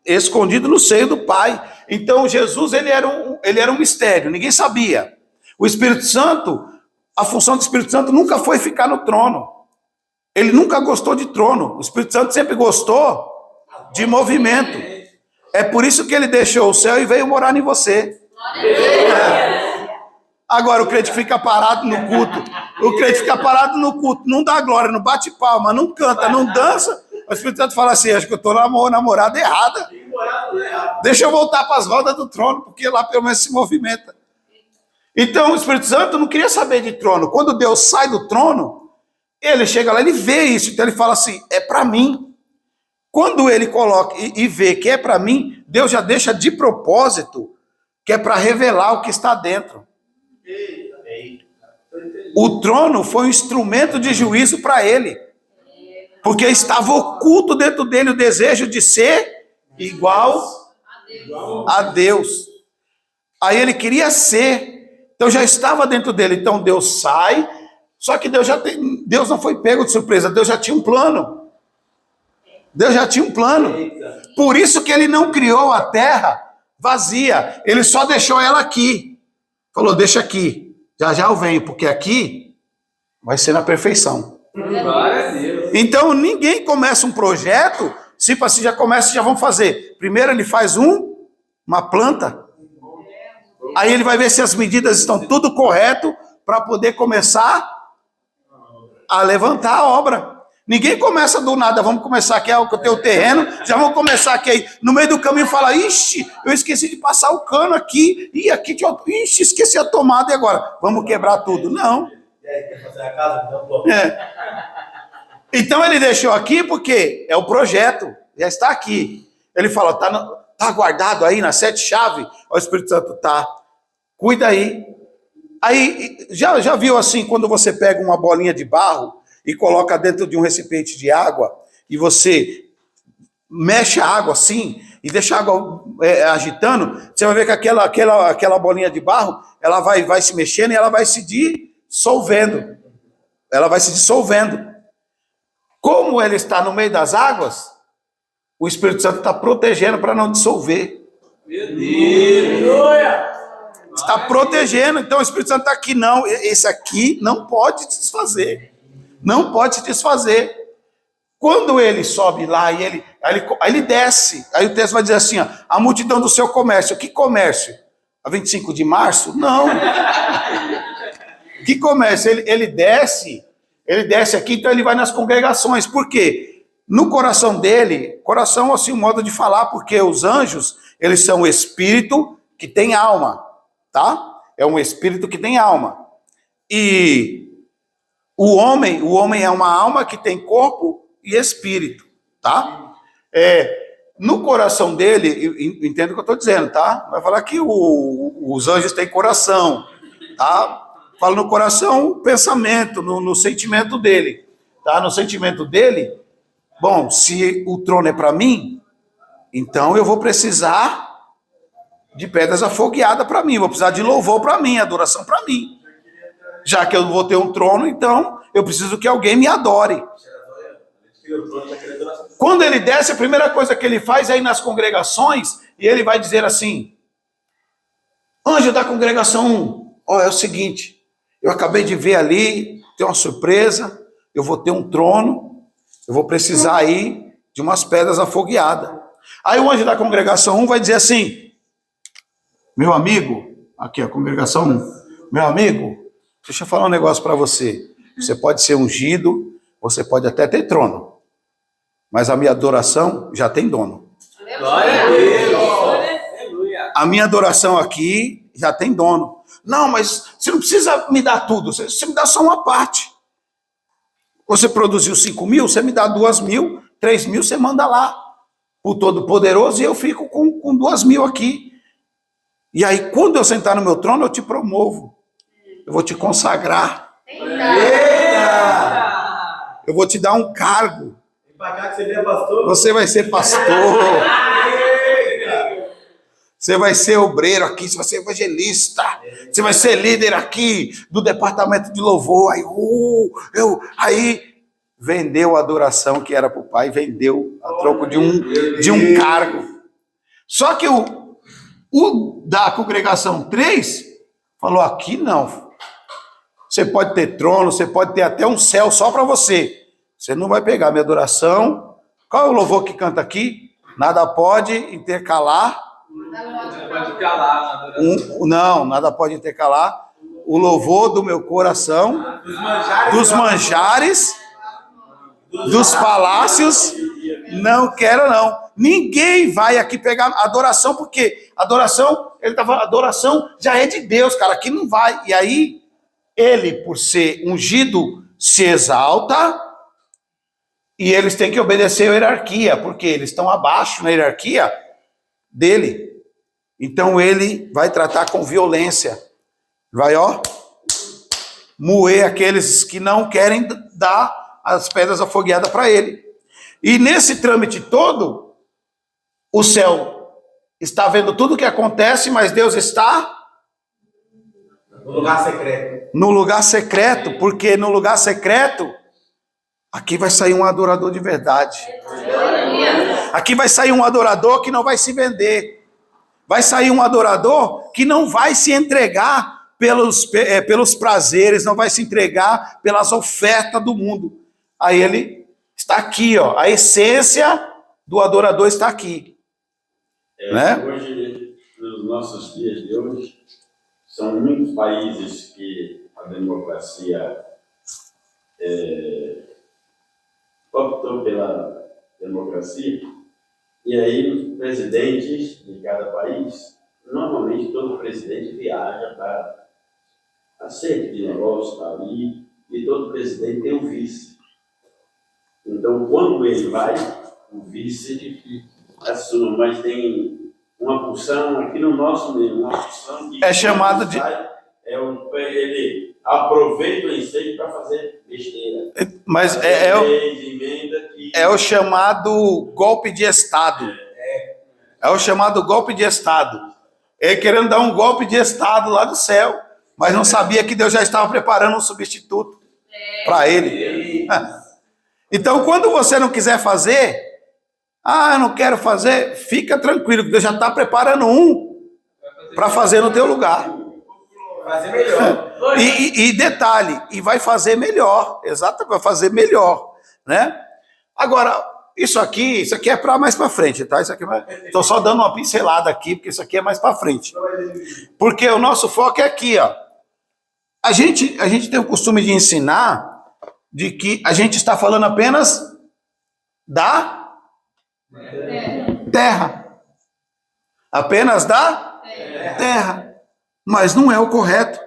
escondido no seio do Pai. Então Jesus, ele era um mistério, ninguém sabia. O Espírito Santo, a função do Espírito Santo nunca foi ficar no trono. Ele nunca gostou de trono. O Espírito Santo sempre gostou de movimento. É por isso que ele deixou o céu e veio morar em você. Agora, o crente fica parado no culto. O crente fica parado no culto, não dá glória, não bate palma, não canta, não dança. O Espírito Santo fala assim: acho que eu estou na namorada errada. Deixa eu voltar para as rodas do trono, porque lá pelo menos se movimenta. Então, o Espírito Santo não queria saber de trono. Quando Deus sai do trono, ele chega lá, ele vê isso. Então, ele fala assim: é para mim. Quando ele coloca e vê que é para mim, Deus já deixa de propósito, que é para revelar o que está dentro. O trono foi um instrumento de juízo para ele, porque estava oculto dentro dele o desejo de ser igual a Deus. Aí ele queria ser, então já estava dentro dele. Então Deus sai, só que Deus não foi pego de surpresa, Deus já tinha um plano. Deus já tinha um plano. Por isso que ele não criou a terra vazia, ele só deixou ela aqui. Falou: deixa aqui, já já eu venho, porque aqui vai ser na perfeição. Glória a Deus. Então ninguém começa um projeto, tipo assim, já começa, já vamos fazer. Primeiro ele faz uma planta, aí ele vai ver se as medidas estão tudo correto para poder começar a levantar a obra. Ninguém começa do nada, vamos começar aqui, eu tenho o terreno, já vamos começar aqui, aí no meio do caminho fala: ixi, eu esqueci de passar o cano aqui, e aqui, ixi, esqueci a tomada, e agora? Vamos quebrar tudo. Não. E aí, quer fazer a casa? Então ele deixou aqui porque é o projeto, já está aqui. Ele fala: tá guardado aí nas 7 chaves? O Espírito Santo tá, cuida aí. Aí, já viu assim, quando você pega uma bolinha de barro e coloca dentro de um recipiente de água, e você mexe a água assim, e deixa a água agitando, você vai ver que aquela bolinha de barro, ela vai se mexendo e ela vai se dissolvendo. Ela vai se dissolvendo. Como ele está no meio das águas, o Espírito Santo está protegendo para não dissolver. Meu Deus! Está protegendo. Então o Espírito Santo está aqui. Não, esse aqui não pode se desfazer. Não pode se desfazer. Quando ele sobe lá e aí ele desce, aí o texto vai dizer assim: ó, a multidão do seu comércio. Que comércio? A 25 de março? Não. Que comércio? Ele desce aqui, então ele vai nas congregações. Por quê? No coração dele, coração assim, um modo de falar, porque os anjos, eles são o espírito que tem alma, tá? É um espírito que tem alma. E o homem é uma alma que tem corpo e espírito, tá? No coração dele, entenda o que eu estou dizendo, tá? Vai falar que os anjos têm coração, tá? Fala no coração, o pensamento, no sentimento dele, tá? No sentimento dele, bom, se o trono é para mim, então eu vou precisar de pedras afogueadas para mim, vou precisar de louvor para mim, adoração para mim. Já que eu vou ter um trono, então eu preciso que alguém me adore. Quando ele desce, a primeira coisa que ele faz é ir nas congregações e ele vai dizer assim: anjo da congregação 1, é o seguinte, eu acabei de ver ali, tem uma surpresa, eu vou ter um trono, eu vou precisar aí de umas pedras afogueadas. Aí o anjo da congregação 1 vai dizer assim: meu amigo, aqui a congregação 1, meu amigo, deixa eu falar um negócio para você. Você pode ser ungido, você pode até ter trono, mas a minha adoração já tem dono. Glória a Deus! Aleluia! A minha adoração aqui já tem dono. Não, mas você não precisa me dar tudo, você me dá só uma parte. Você produziu 5.000, você me dá 2.000, 3.000, você manda lá o Todo-Poderoso e eu fico com 2.000 aqui. E aí, quando eu sentar no meu trono, eu te promovo. Eu vou te consagrar. Eita! Eu vou te dar um cargo. Vem pra cá que você vira pastor. Você vai ser pastor. Você vai ser obreiro aqui, você vai ser evangelista. Você vai ser líder aqui do departamento de louvor. Aí vendeu a adoração que era para o pai, vendeu a troco de um cargo. Só que o da congregação 3 falou: aqui não. Você pode ter trono, você pode ter até um céu só para você, Você não vai pegar minha adoração. Qual é o louvor que canta aqui? Nada pode intercalar. Pode calar na adoração. Não, nada pode intercalar. O louvor do meu coração, dos manjares, dos palácios, não quero não. Ninguém vai aqui pegar adoração, porque adoração, ele tá falando, adoração já é de Deus, cara, aqui não vai. E aí, ele, por ser ungido, se exalta, e eles têm que obedecer a hierarquia, porque eles estão abaixo na hierarquia dele. Então ele vai tratar com violência. Vai, ó, moer aqueles que não querem dar as pedras afogueadas para ele. E nesse trâmite todo, o céu está vendo tudo o que acontece, mas Deus está No lugar secreto. no lugar secreto, porque no lugar secreto, aqui vai sair um adorador de verdade. Aqui vai sair um adorador que não vai se vender. Vai sair um adorador que não vai se entregar pelos prazeres, não vai se entregar pelas ofertas do mundo. Aí ele está aqui, ó. A essência do adorador está aqui. Né? Hoje, nos nossos dias de hoje, são muitos países que a democracia optou pela democracia, e aí os presidentes de cada país, normalmente todo presidente viaja para acerto de negócio, está ali, e todo presidente tem um vice. Então, quando ele vai, o vice assume, mas tem uma porção aqui no nosso meio, uma porção que É chamado de... ele aproveita o ensejo para fazer besteira. Mas é o chamado golpe de Estado. É o chamado golpe de Estado. Ele querendo dar um golpe de Estado lá do céu, mas não sabia que Deus já estava preparando um substituto para ele. Então, quando você não quiser fazer, eu não quero fazer, fica tranquilo, que Deus já está preparando um para fazer no teu lugar. Fazer melhor. E detalhe, e vai fazer melhor, exatamente, vai fazer melhor, né? Agora, isso aqui é para mais para frente, tá? Isso aqui estou só dando uma pincelada aqui, porque isso aqui é mais para frente. Porque o nosso foco é aqui, ó. A gente tem o costume de ensinar de que a gente está falando apenas da terra. Apenas da terra. Mas não é o correto.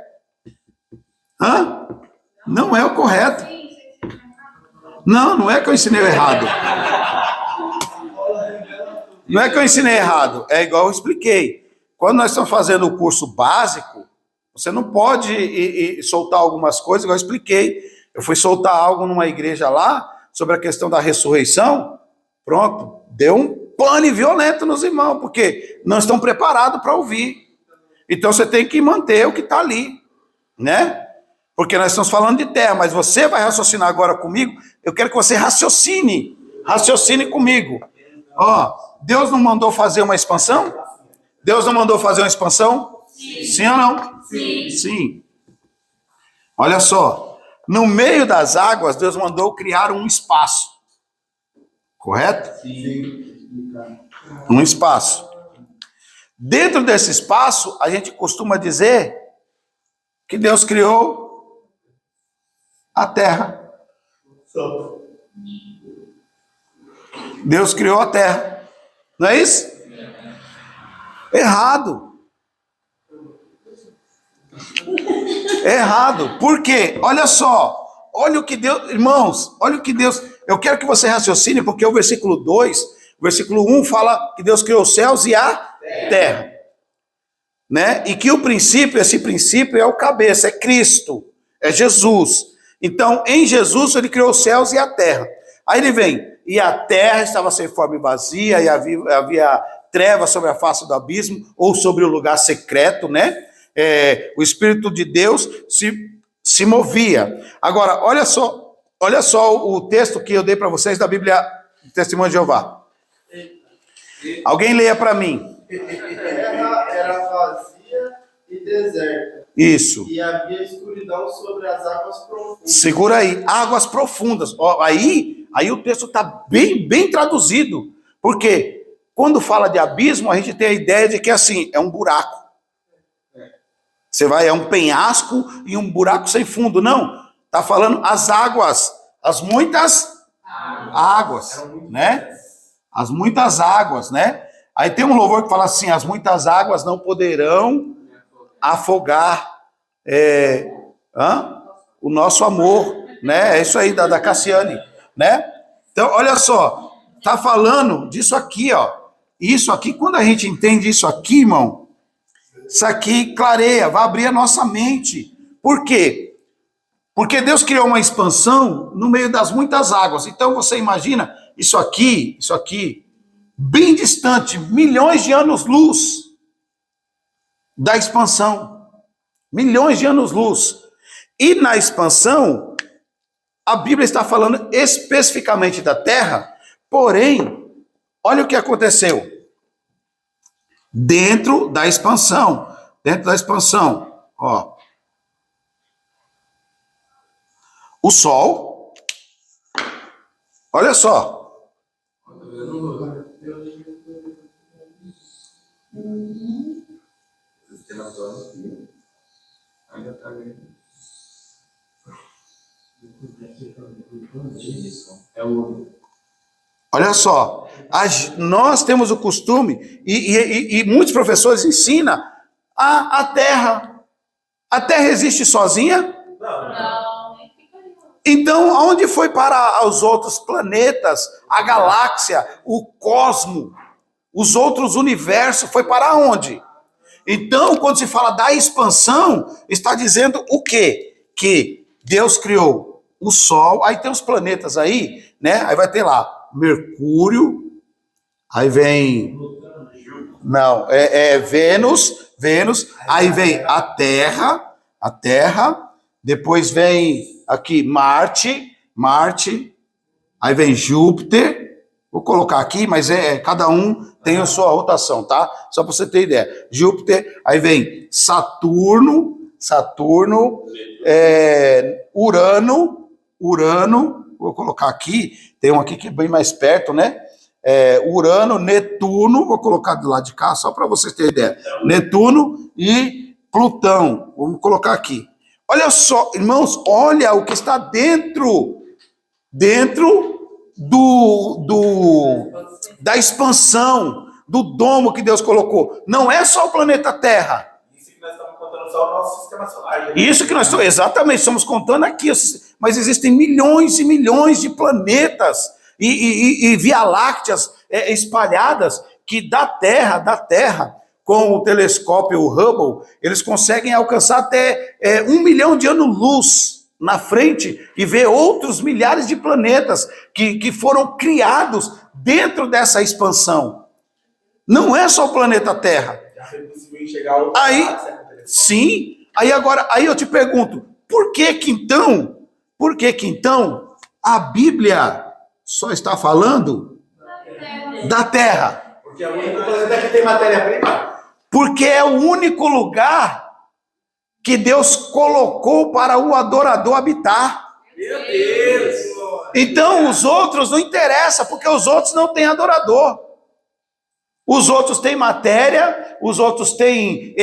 Não é o correto. Não é que eu ensinei errado. Não é que eu ensinei errado. É igual eu expliquei. Quando nós estamos fazendo o curso básico, você não pode soltar algumas coisas, igual eu expliquei. Eu fui soltar algo numa igreja lá, sobre a questão da ressurreição. Pronto. Deu um pane violento nos irmãos, porque não estão preparados para ouvir. Então você tem que manter o que está ali, né? Porque nós estamos falando de terra, mas você vai raciocinar agora comigo. Eu quero que você raciocine comigo. Deus não mandou fazer uma expansão? Deus não mandou fazer uma expansão? Sim ou não? Sim. Olha só, no meio das águas, Deus mandou criar um espaço. Correto? Sim. Um espaço. Dentro desse espaço, a gente costuma dizer que Deus criou a terra. Deus criou a terra. Não é isso? Errado. Errado. Por quê? Olha só. Olha o que Deus... Irmãos, olha o que Deus... Eu quero que você raciocine, porque o versículo 2, o versículo 1 fala que Deus criou os céus e a terra. Né? E que esse princípio é o cabeça, é Cristo, é Jesus. Então, em Jesus, ele criou os céus e a terra. Aí ele vem, e a terra estava sem forma e vazia, e havia trevas sobre a face do abismo, ou sobre o lugar secreto, né? O Espírito de Deus se movia. Agora, olha só o texto que eu dei para vocês da Bíblia Testemunho de Jeová. Alguém leia para mim. A terra era vazia e deserta. Isso. E havia escuridão sobre as águas profundas. Segura aí, águas profundas. Ó, aí o texto está bem traduzido. Porque quando fala de abismo, a gente tem a ideia de que assim, é um buraco. Você vai, é um penhasco e um buraco sem fundo. Não, está falando as águas, as muitas águas, né? As muitas águas, né? Aí tem um louvor que fala assim, as muitas águas não poderão afogar o nosso amor, né? É isso aí, da Cassiane, né? Então, olha só, tá falando disso aqui, ó. Isso aqui, quando a gente entende isso aqui, irmão, isso aqui clareia, vai abrir a nossa mente. Por quê? Porque Deus criou uma expansão no meio das muitas águas. Então, você imagina isso aqui, bem distante, milhões de anos-luz da expansão. Milhões de anos-luz. E na expansão, a Bíblia está falando especificamente da Terra, porém, olha o que aconteceu. Dentro da expansão, ó. O Sol, olha só. Olha só, nós temos o costume, e muitos professores ensinam, a Terra. A Terra existe sozinha? Não, nem fica ali. Então, aonde foi para os outros planetas, a galáxia, o cosmo, os outros universos, foi para onde? Então, quando se fala da expansão, está dizendo o quê? Que Deus criou o Sol, aí tem os planetas aí, né? Aí vai ter lá Mercúrio, aí vem... Não, Vênus, aí vem a Terra, depois vem aqui Marte, aí vem Júpiter, vou colocar aqui, mas cada um tem a sua rotação, tá? Só para você ter ideia. Júpiter, aí vem Saturno, Urano, vou colocar aqui, tem um aqui que é bem mais perto, né? Urano, Netuno, vou colocar do lado de cá, só para vocês terem ideia. Netuno e Plutão, vamos colocar aqui. Olha só, irmãos, olha o que está dentro da expansão, do domo que Deus colocou. Não é só o planeta Terra. Isso que nós estamos contando só o nosso sistema solar. Né? Isso que nós estamos, exatamente, estamos contando aqui, mas existem milhões e milhões de planetas e via-lácteas espalhadas que da Terra, com o telescópio Hubble, eles conseguem alcançar até 1 milhão de anos-luz na frente e ver outros milhares de planetas que foram criados dentro dessa expansão. Não é só o planeta Terra. Já foi possível enxergar outra Aí, galáxia com o telescópio. sim, aí eu te pergunto, por que que então a Bíblia só está falando da Terra? Porque é o único planeta que tem matéria-prima. Porque é o único lugar que Deus colocou para o adorador habitar. Meu Deus! Então os outros não interessam, porque os outros não têm adorador. Os outros têm matéria, os outros têm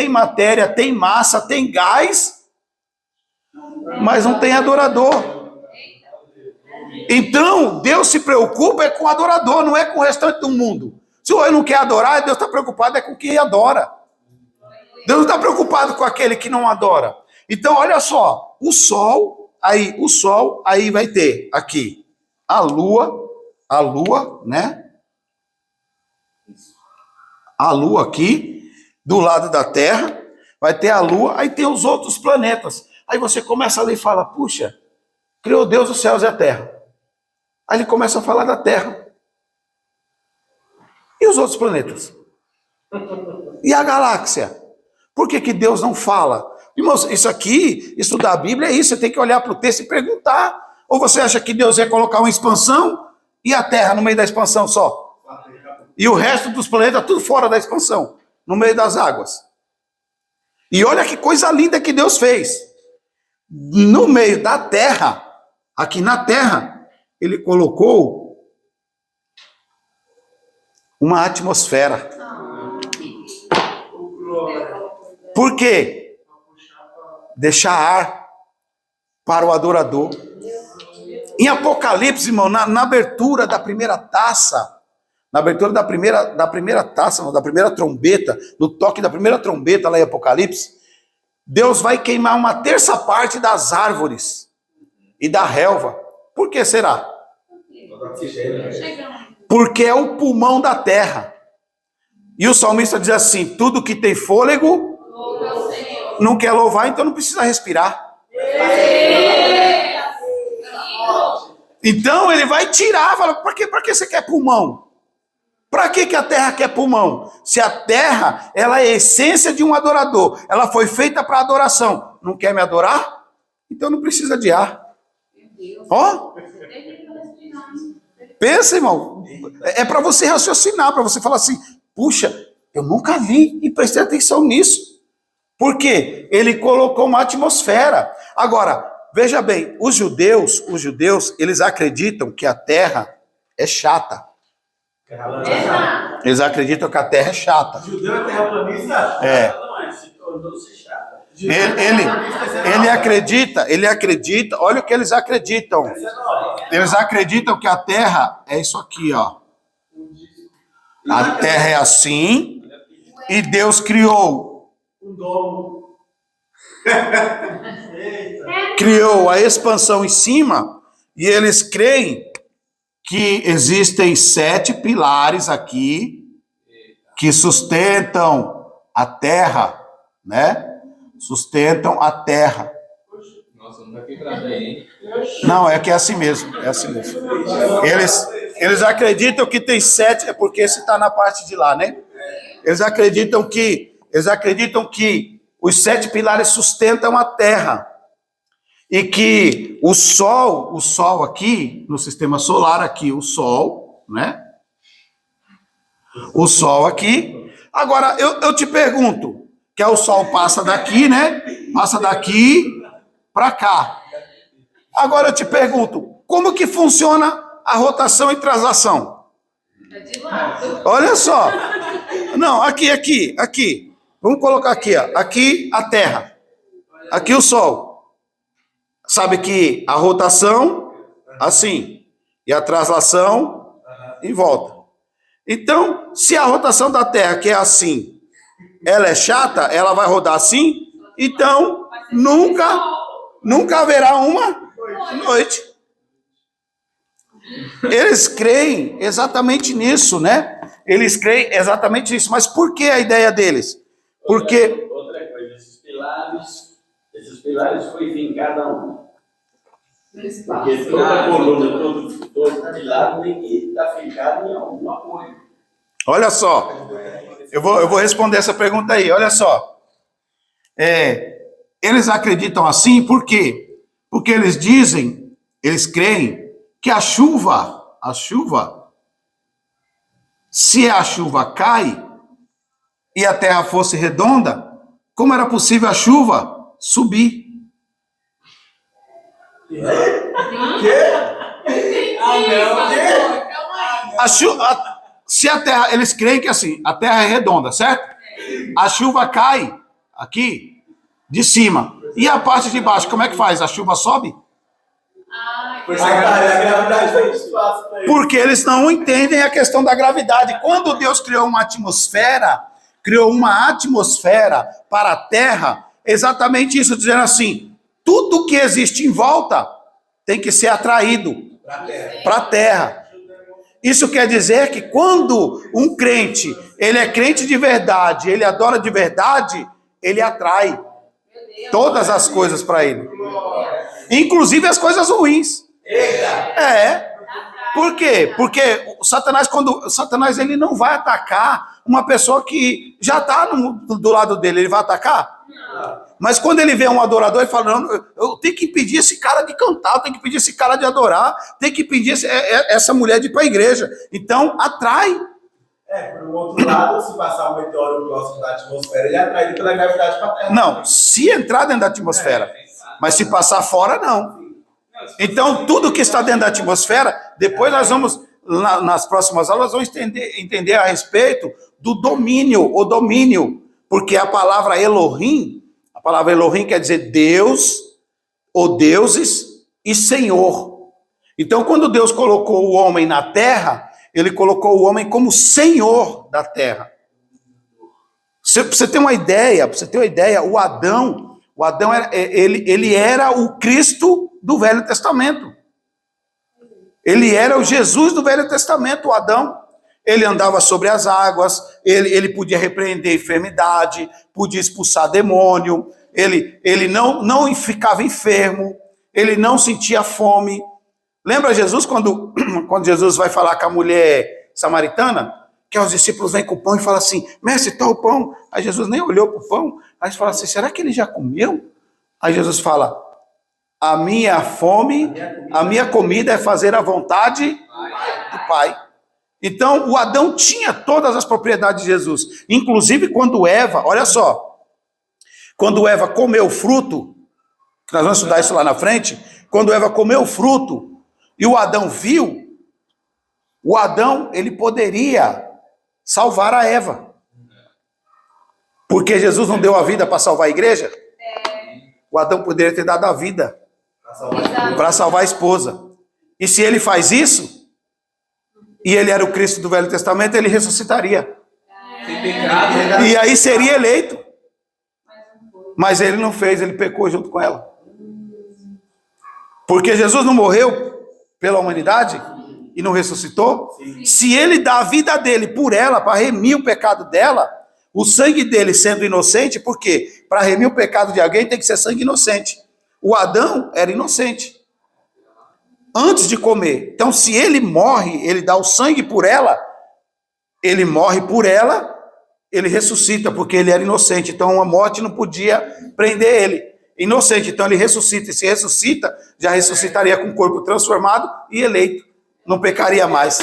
matéria, tem massa, tem gás, mas não tem adorador. Então, Deus se preocupa com o adorador, não é com o restante do mundo. Se o homem não quer adorar, Deus está preocupado com quem adora. Deus não está preocupado com aquele que não adora. Então, olha só, o sol, aí vai ter aqui a lua, né? A lua aqui, do lado da Terra, vai ter a lua, aí tem os outros planetas. Aí você começa a ler e fala, puxa, criou Deus os céus e a terra. Aí ele começa a falar da Terra. E os outros planetas? E a galáxia? Por que Deus não fala? Irmãos, isso aqui, estudar a Bíblia é isso, você tem que olhar para o texto e perguntar. Ou você acha que Deus ia colocar uma expansão e a Terra no meio da expansão só? E o resto dos planetas tudo fora da expansão, no meio das águas. E olha que coisa linda que Deus fez. No meio da terra, aqui na terra, ele colocou uma atmosfera. Por quê? Deixar ar para o adorador. Em Apocalipse, irmão, na abertura da primeira taça, na abertura da primeira taça, não, da primeira trombeta, no toque da primeira trombeta lá em Apocalipse, Deus vai queimar uma terça parte das árvores e da relva. Por que será? Porque é o pulmão da terra. E o salmista diz assim: tudo que tem fôlego não quer louvar, então não precisa respirar. Então ele vai tirar, fala, para que você quer pulmão? Para que a terra quer pulmão? Se a terra, ela é a essência de um adorador, ela foi feita para adoração. Não quer me adorar? Então não precisa de ar. Ó, pensa, irmão. É para você raciocinar, para você falar assim, puxa, eu nunca vi e prestei atenção nisso. Por quê? Ele colocou uma atmosfera. Agora, veja bem, os judeus, eles acreditam que a terra é chata. Eles acreditam que a terra é chata. Judeu é terraplanista? É. Não é, se tornou-se chato. Ele acredita, olha o que eles acreditam. Eles acreditam que a terra é isso aqui, ó. A terra é assim, e Deus criou. Um domo. Criou a expansão em cima, e eles creem que existem 7 pilares aqui que sustentam a terra, né? Sustentam a terra. Nossa, não vai quebrar bem, hein? Não, é que é assim mesmo, é assim mesmo. Eles acreditam que tem 7, é porque esse está na parte de lá, né? Eles acreditam que os 7 pilares sustentam a terra. E que o sol aqui, no sistema solar aqui, o sol, né? O sol aqui. Agora, eu te pergunto, que o sol passa daqui, né? Passa daqui para cá. Agora eu te pergunto, como que funciona a rotação e translação? Olha só. Não, aqui. Vamos colocar aqui, ó. Aqui a terra. Aqui o sol. Sabe que a rotação, assim, e a translação, em volta. Então, se a rotação da Terra, que é assim, ela é chata, ela vai rodar assim, então nunca haverá uma noite. Eles creem exatamente nisso, né? Eles creem exatamente nisso. Mas por que a ideia deles? Porque... Outra coisa, esses pilares foi fincado aonde? Porque toda coluna, todo pilar tem que estar fincado em algum apoio. Olha só, eu vou responder essa pergunta aí, olha só. Eles acreditam assim, por quê? Porque eles creem que a chuva, se a chuva cai e a terra fosse redonda, como era possível a chuva subir? Se a terra, eles creem que assim, a terra é redonda, certo? A chuva cai aqui de cima. E a parte de baixo, como é que faz? A chuva sobe? Porque eles não entendem a questão da gravidade. Quando Deus criou uma atmosfera para a terra, exatamente isso, dizendo assim, tudo que existe em volta tem que ser atraído para a terra. Isso quer dizer que quando um crente, ele é crente de verdade, ele adora de verdade, ele atrai todas as coisas para ele. Inclusive as coisas ruins. Por quê? Porque o Satanás ele não vai atacar uma pessoa que já está do lado dele, ele vai atacar? Mas quando ele vê um adorador, ele fala, não, eu tenho que impedir esse cara de cantar, eu tenho que impedir esse cara de adorar, tenho que impedir essa mulher de ir para a igreja. Então, atrai. Por um outro lado, se passar um meteoro próximo da atmosfera, ele é atraído pela gravidade para a Terra. Não, se entrar dentro da atmosfera. Mas se passar fora, não. Então, tudo que está dentro da atmosfera, depois nós vamos, nas próximas aulas, vamos entender a respeito do domínio, o domínio. Porque a palavra Elohim quer dizer Deus, ou deuses e Senhor. Então, quando Deus colocou o homem na terra, ele colocou o homem como Senhor da terra. Pra você ter uma ideia, o Adão ele era o Cristo do Velho Testamento. Ele era o Jesus do Velho Testamento, o Adão. Ele andava sobre as águas, ele podia repreender enfermidade, podia expulsar demônio, ele não ficava enfermo, ele não sentia fome. Lembra Jesus, quando Jesus vai falar com a mulher samaritana, que os discípulos vêm com o pão e falam assim, mestre, tá o pão. Aí Jesus nem olhou para o pão, aí eles falam assim, será que ele já comeu? Aí Jesus fala, a minha comida é fazer a vontade do Pai. Então, o Adão tinha todas as propriedades de Jesus. Inclusive, quando Eva, olha só, quando Eva comeu o fruto, que nós vamos estudar isso lá na frente, quando Eva comeu o fruto, e o Adão viu, o Adão, ele poderia salvar a Eva. Porque Jesus não deu a vida para salvar a igreja? O Adão poderia ter dado a vida para salvar a esposa. E se ele faz isso, e ele era o Cristo do Velho Testamento, ele ressuscitaria. E aí seria eleito. Mas ele não fez, ele pecou junto com ela. Porque Jesus não morreu pela humanidade e não ressuscitou. Se ele dá a vida dele por ela, para remir o pecado dela, o sangue dele sendo inocente, porque para remir o pecado de alguém tem que ser sangue inocente. O Adão era inocente antes de comer. Então, se ele morre, ele dá o sangue por ela, ele morre por ela, ele ressuscita, porque ele era inocente. Então, a morte não podia prender ele. Inocente, então ele ressuscita. E se ressuscita, já ressuscitaria com o corpo transformado e eleito. Não pecaria mais.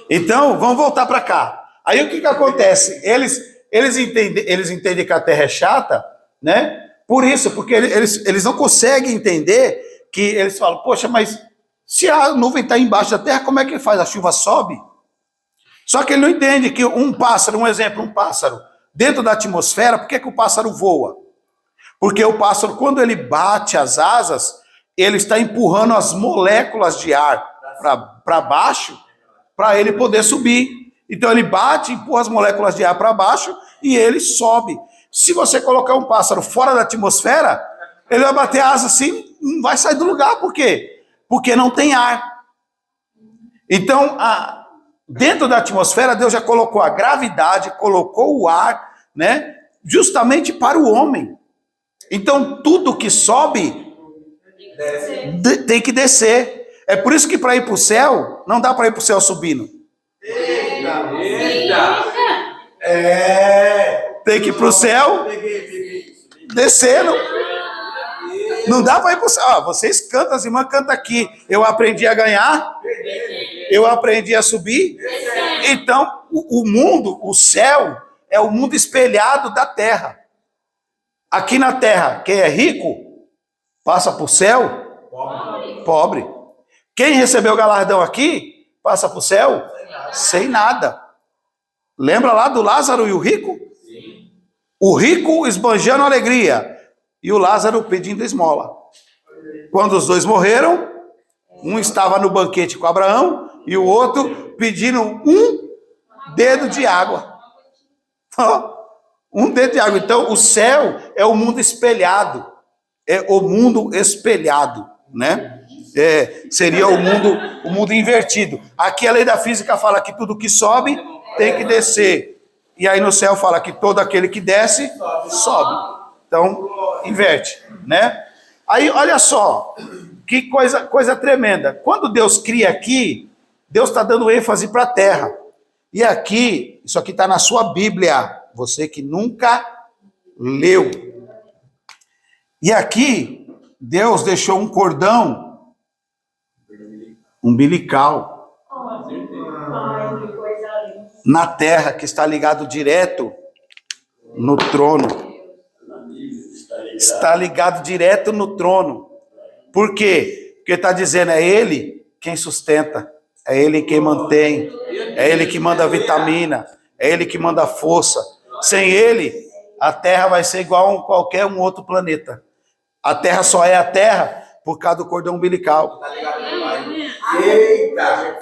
Então, vamos voltar para cá. Aí o que acontece? Eles entendem que a terra é chata, né? Por isso, porque eles não conseguem entender que eles falam, poxa, mas se a nuvem está embaixo da terra, como é que faz? A chuva sobe? Só que ele não entende que um pássaro, dentro da atmosfera, por que o pássaro voa? Porque o pássaro, quando ele bate as asas, ele está empurrando as moléculas de ar para baixo, para ele poder subir. Então ele bate, empurra as moléculas de ar para baixo e ele sobe. Se você colocar um pássaro fora da atmosfera, ele vai bater a asa assim, não vai sair do lugar. Por quê? Porque não tem ar. Então, dentro da atmosfera, Deus já colocou a gravidade, colocou o ar, né? Justamente para o homem. Então, tudo que sobe tem que descer. É por isso que para ir para o céu, não dá para ir para o céu subindo. Tem que ir para o céu descendo. Não dá para ir para o céu. Vocês cantam, as irmãs cantam aqui. Eu aprendi a ganhar, eu aprendi a subir. Então, o mundo, o céu, é o mundo espelhado da terra. Aqui na terra, quem é rico, passa para o céu, pobre. Quem recebeu o galardão aqui, passa para o céu, sem nada. Lembra lá do Lázaro e o rico? Sim. O rico esbanjando alegria e o Lázaro pedindo esmola. Quando os dois morreram, um estava no banquete com Abraão e o outro pedindo um dedo de água. Um dedo de água. Então, o céu é o mundo espelhado. É o mundo espelhado, né? Seria o mundo invertido. Aqui a lei da física fala que tudo que sobe tem que descer. E aí no céu fala que todo aquele que desce, sobe. Então, inverte, né? Aí, olha só, que coisa tremenda. Quando Deus cria aqui, Deus está dando ênfase para a terra. E aqui, isso aqui está na sua Bíblia, você que nunca leu. E aqui, Deus deixou um cordão umbilical. na terra, que está ligado direto no trono. Está ligado direto no trono. Por quê? Porque está dizendo, é ele quem sustenta, é ele quem mantém, é ele que manda vitamina, é ele que manda força. Sem ele, a terra vai ser igual a qualquer um outro planeta. A terra só é a terra por causa do cordão umbilical. Tá ligado no pai? Eita!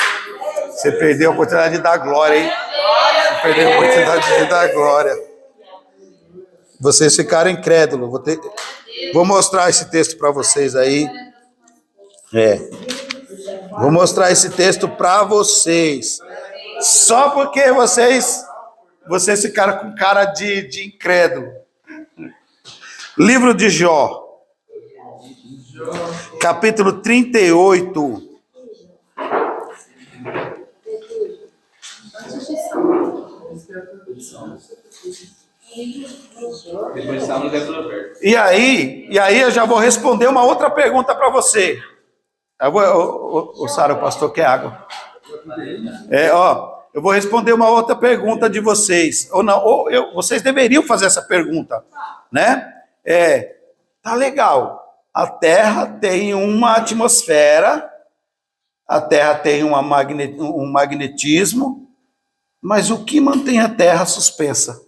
Você perdeu a oportunidade de dar glória, hein? Você perdeu a oportunidade de dar glória. Vocês ficaram incrédulos. Vou mostrar esse texto para vocês aí. Vou mostrar esse texto para vocês. Só porque vocês ficaram com cara de incrédulo. Livro de Jó. Capítulo 38. Depois estamos Roberto. E aí eu já vou responder uma outra pergunta para você. O Sara, o pastor quer água. Eu vou responder uma outra pergunta de vocês. Vocês deveriam fazer essa pergunta, né? Tá legal. A Terra tem uma atmosfera, a Terra tem um magnetismo, mas o que mantém a Terra suspensa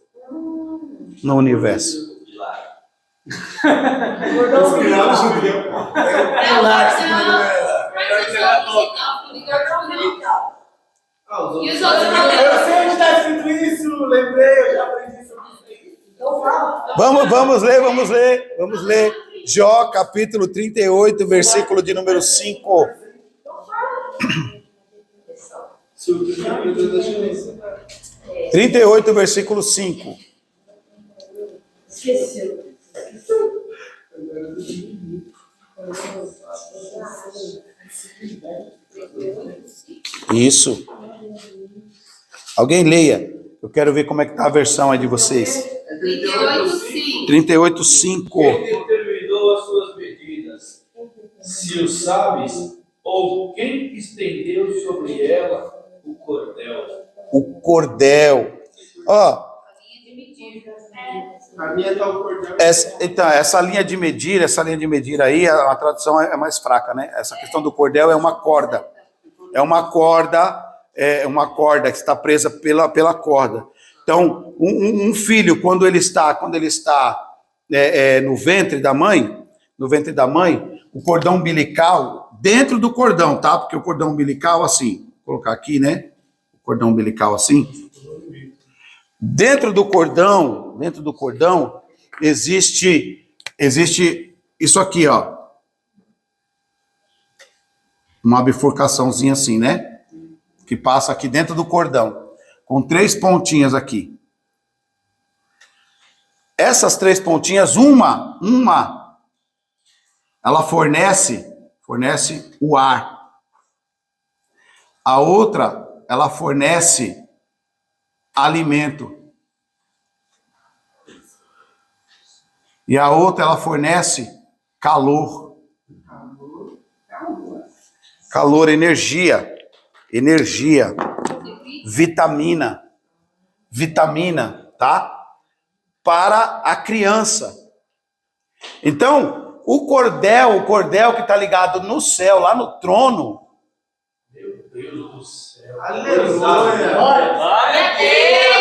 no universo? E os outros Eu sei onde está escrito isso, lembrei, eu já aprendi isso. Então fala. Vamos ler. Jó, capítulo 38, versículo de número 5. É. 38, versículo 5. Esqueceu. Isso. Alguém leia. Eu quero ver como é que está a versão aí de vocês. 38:5. 38:5. Quem determinou as suas medidas? Se o sabes, ou quem estendeu sobre ela o cordel? O cordel. Ó, A minha tá o cordel. essa linha de medir aí, a tradução é mais fraca, né? Essa questão do cordel é uma corda. É uma corda que está presa pela corda. Então, um filho, quando ele está no ventre da mãe, o cordão umbilical, dentro do cordão, tá? Porque o cordão umbilical, assim, vou colocar aqui, né? O cordão umbilical assim. Dentro do cordão existe isso aqui, ó. Uma bifurcaçãozinha assim, né? Que passa aqui dentro do cordão, com 3 pontinhas aqui. Essas 3 pontinhas, uma, ela fornece o ar. A outra, ela fornece alimento. E a outra, ela fornece calor. Calor, energia, vitamina, tá? Para a criança. Então, o cordel que está ligado no céu, lá no trono. Meu Deus do céu. Aleluia.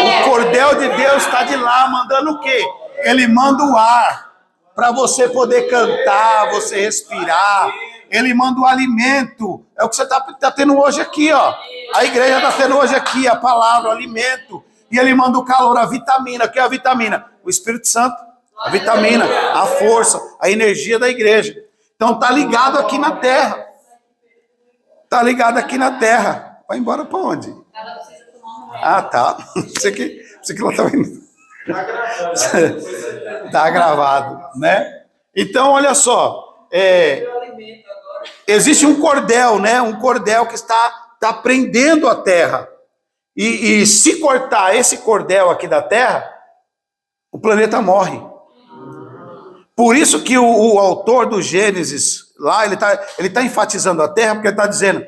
O cordel de Deus está de lá, mandando o quê? Ele manda o ar para você poder cantar, você respirar. Ele manda o alimento. É o que você está tendo hoje aqui, ó. A igreja está tendo hoje aqui a palavra, o alimento. E ele manda o calor, a vitamina. O que é a vitamina? O Espírito Santo. A vitamina, a força, a energia da igreja. Então tá ligado aqui na terra. Tá ligado aqui na terra. Vai embora para onde? Ela precisa tomar um Ah, tá. Você que lá tá vendo. Tá gravando. Tá gravado, né? Então, olha só. Existe um cordel, né? Um cordel que está prendendo a terra. E se cortar esse cordel aqui da terra, o planeta morre. Por isso que o autor do Gênesis, lá, ele tá enfatizando a terra, porque ele está dizendo,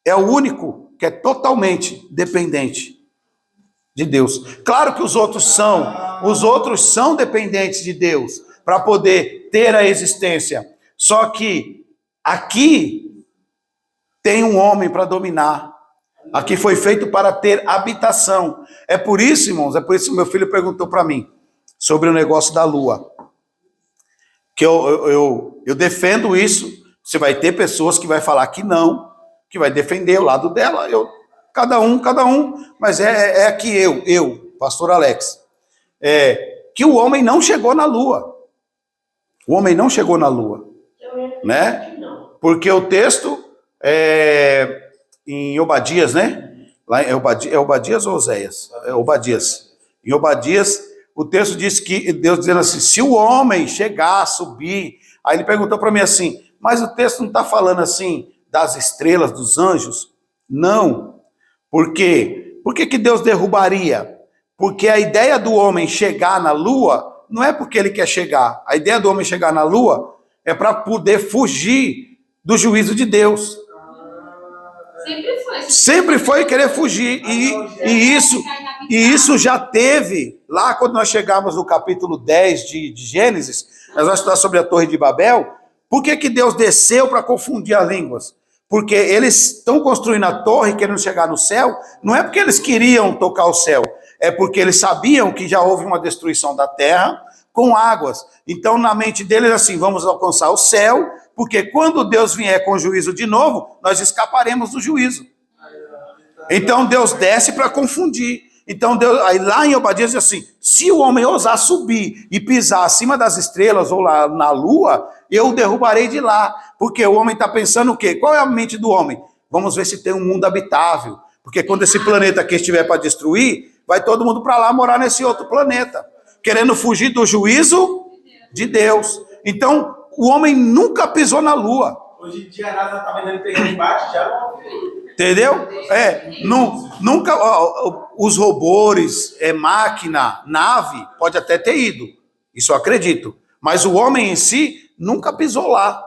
é o único que é totalmente dependente de Deus. Claro que os outros são dependentes de Deus para poder ter a existência. Só que aqui tem um homem para dominar. Aqui foi feito para ter habitação. É por isso, irmãos, é por isso que meu filho perguntou para mim sobre o negócio da lua. Que eu defendo isso. Você vai ter pessoas que vai falar que não, que vai defender o lado dela. Cada um, mas é aqui eu, pastor Alex, que o homem não chegou na lua. O homem não chegou na lua, né? Porque o texto em Obadias, né? Lá é Obadias ou Oséias? É Obadias. Em Obadias, o texto diz que Deus dizendo assim, se o homem chegar, subir, aí ele perguntou para mim assim, mas o texto não está falando assim das estrelas, dos anjos? Não. Por quê? Por que Deus derrubaria? Porque a ideia do homem chegar na lua não é porque ele quer chegar. A ideia do homem chegar na lua é para poder fugir do juízo de Deus. Sempre foi querer fugir. E isso já teve, lá quando nós chegamos no capítulo 10 de Gênesis, nós vamos estudar sobre a Torre de Babel. Por que Deus desceu para confundir as línguas? Porque eles estão construindo a torre, querendo chegar no céu, não é porque eles queriam tocar o céu, é porque eles sabiam que já houve uma destruição da terra com águas. Então, na mente deles, assim, vamos alcançar o céu, porque quando Deus vier com juízo de novo, nós escaparemos do juízo. Então, Deus desce para confundir. Então, Deus, aí lá em Obadias diz assim, se o homem ousar subir e pisar acima das estrelas ou lá na lua, eu o derrubarei de lá. Porque o homem está pensando o quê? Qual é a mente do homem? Vamos ver se tem um mundo habitável. Porque quando esse planeta aqui estiver para destruir, vai todo mundo para lá morar nesse outro planeta, querendo fugir do juízo de Deus. Então, o homem nunca pisou na lua. Hoje em dia a NASA está vendendo terreno embaixo já. Entendeu? Nunca, os robôs, máquina, nave, pode até ter ido. Isso eu acredito. Mas o homem em si nunca pisou lá.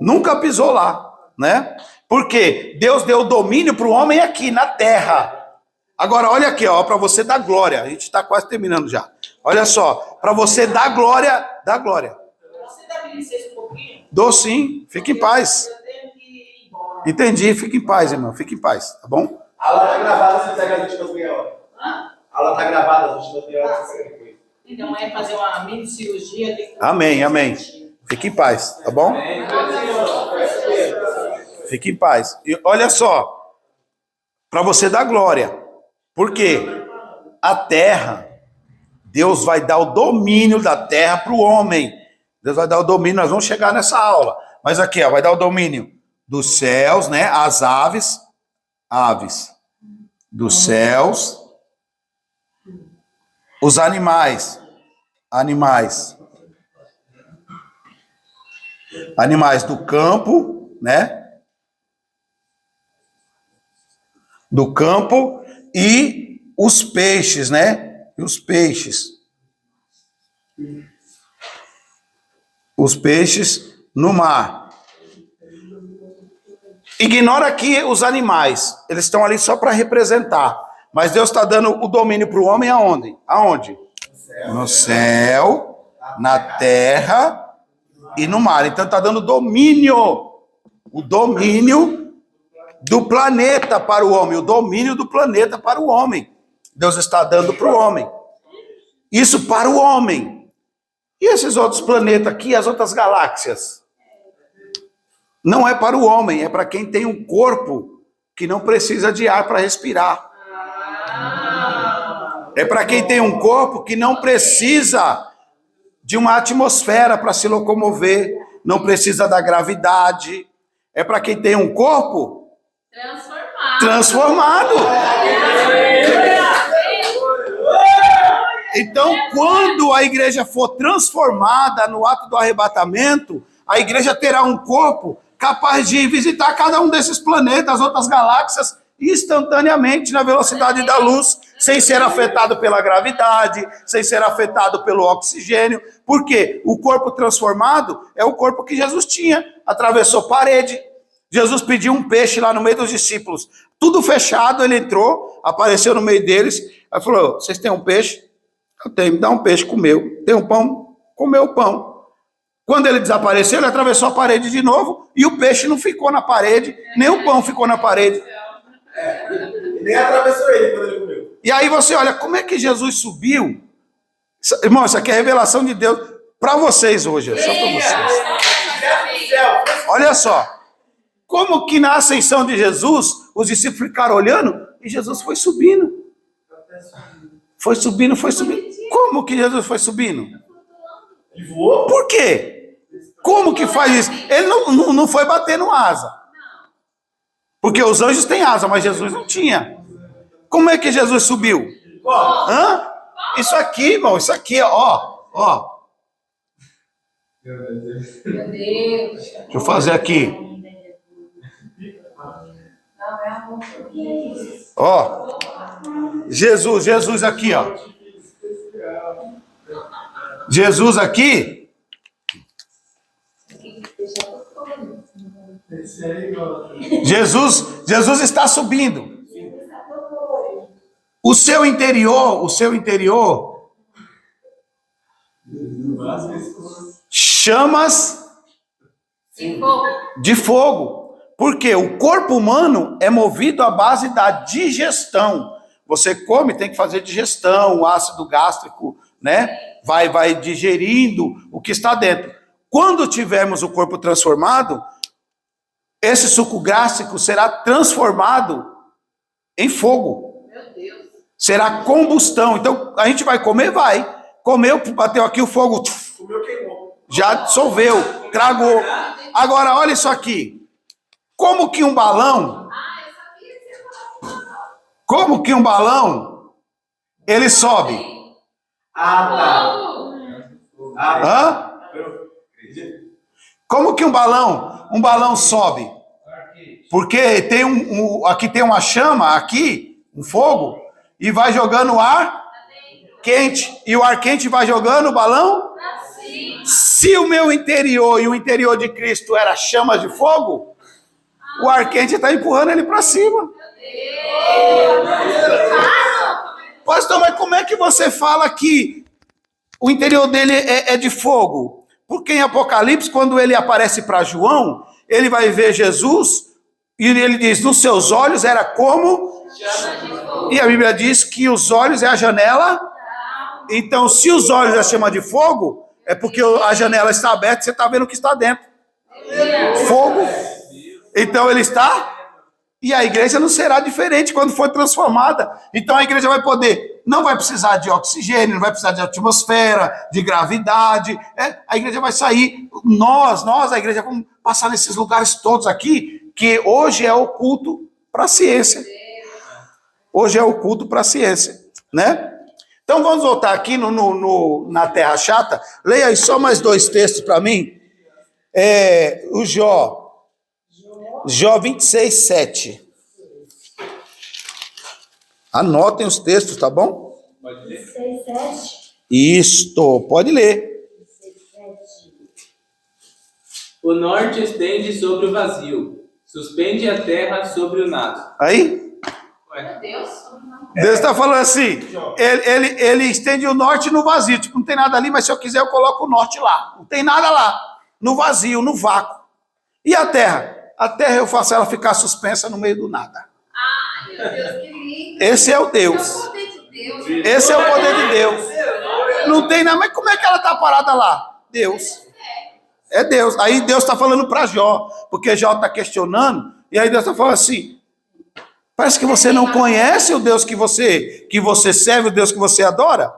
Nunca pisou lá, né? Porque Deus deu domínio para o homem aqui na terra. Agora, olha aqui, para você dar glória. A gente está quase terminando já. Olha só, para você dar glória, dá glória. Você dá licença um pouquinho? Dou sim, fique em paz. Eu tenho que ir embora. Entendi, fique em paz, irmão, fique em paz, tá bom? A aula está gravada, você pega as últimas meia hora. Hã? A aula está gravada, as últimas meia hora, você pega depois. Então, é fazer uma mini cirurgia. Tem que... Amém. Fique em paz, tá bom? Fique em paz. E olha só, para você dar glória. Por quê? A terra, Deus vai dar o domínio da terra para o homem. Deus vai dar o domínio, nós vamos chegar nessa aula. Mas aqui, vai dar o domínio dos céus, né? As aves dos céus, os animais do campo, né? Do campo e os peixes, né? E os peixes. Os peixes no mar. Ignora aqui os animais. Eles estão ali só para representar. Mas Deus está dando o domínio para o homem aonde? Aonde? No céu, na terra e no mar. Então está dando domínio. O domínio do planeta para o homem. O domínio do planeta para o homem. Deus está dando para o homem. Isso para o homem. E esses outros planetas aqui, as outras galáxias? Não é para o homem, é para quem tem um corpo que não precisa de ar para respirar. É para quem tem um corpo que não precisa de uma atmosfera para se locomover, não precisa da gravidade. É para quem tem um corpo transformado. Então, quando a igreja for transformada no ato do arrebatamento, a igreja terá um corpo capaz de visitar cada um desses planetas, outras galáxias, instantaneamente, na velocidade da luz, sem ser afetado pela gravidade, sem ser afetado pelo oxigênio. Por quê? O corpo transformado é o corpo que Jesus tinha. Atravessou parede. Jesus pediu um peixe lá no meio dos discípulos. Tudo fechado, ele entrou, apareceu no meio deles, aí falou, vocês têm um peixe? Eu tenho, me dá um peixe, comeu. Tem um pão? Comeu o pão. Quando ele desapareceu, ele atravessou a parede de novo, e o peixe não ficou na parede, nem o pão ficou na parede. Nem atravessou ele quando ele comeu. E aí você olha, como é que Jesus subiu? Irmão, isso aqui é a revelação de Deus para vocês hoje, é só para vocês. Olha só, como que na ascensão de Jesus, os discípulos ficaram olhando e Jesus foi subindo. Foi subindo, foi subindo. Como que Jesus foi subindo? Ele voou? Por quê? Como que faz isso? Ele não foi bater no asa. Porque os anjos têm asa, mas Jesus não tinha. Como é que Jesus subiu? Hã? Isso aqui, irmão, isso aqui, ó. Meu Deus. Deixa eu fazer aqui. Não, é amor. Ó. Jesus aqui, ó. Jesus aqui. Jesus está subindo. O seu interior, chamas de fogo. Porque o corpo humano é movido à base da digestão. Você come, tem que fazer digestão, o ácido gástrico, né? Vai digerindo o que está dentro. Quando tivermos o corpo transformado, esse suco gástrico será transformado em fogo. Meu Deus. Será combustão. Então, a gente vai comer? Vai. Comeu, bateu aqui o fogo, Comeu, queimou. já dissolveu, tragou. Agora, olha isso aqui. Como que um balão, ele sobe? Hã? Como que um balão sobe? Porque tem aqui tem uma chama, aqui, um fogo, e vai jogando ar quente. E o ar quente vai jogando o balão? Se o meu interior e o interior de Cristo era chama de fogo, o ar quente está empurrando ele para cima. Pastor, mas como é que você fala que o interior dele é de fogo? Porque em Apocalipse, quando ele aparece para João, ele vai ver Jesus e ele diz, nos seus olhos era como... E a Bíblia diz que os olhos é a janela. Então, se os olhos é chama de fogo, é porque a janela está aberta e você está vendo o que está dentro. Fogo. Então ele está... E a igreja não será diferente quando for transformada. Então a igreja vai poder... Não vai precisar de oxigênio, não vai precisar de atmosfera, de gravidade. A igreja vai sair... Nós, a igreja, vamos passar nesses lugares todos aqui, que hoje é o culto para a ciência. Hoje é o culto para a ciência, né? Então vamos voltar aqui na Terra Chata. Leia aí só mais 2 textos para mim. O Jó 26, 7. Anotem os textos, tá bom? Pode ler? 26, 7. Isto, pode ler. 26, 7. O norte estende sobre o vazio, suspende a terra sobre o nada. Aí, Meu Deus. Deus está falando assim, ele estende o norte no vazio, tipo, não tem nada ali, mas se eu quiser eu coloco o norte lá. Não tem nada lá, no vazio, no vácuo. E a terra? A terra eu faço ela ficar suspensa no meio do nada. Ai, meu Deus, que lindo. Esse é o Deus. É o poder de Deus. Esse é o poder de Deus. Não tem nada, mas como é que ela está parada lá? Deus. É Deus. Aí Deus está falando para Jó, porque Jó está questionando, e aí Deus está falando assim, parece que você não conhece o Deus que você serve, o Deus que você adora.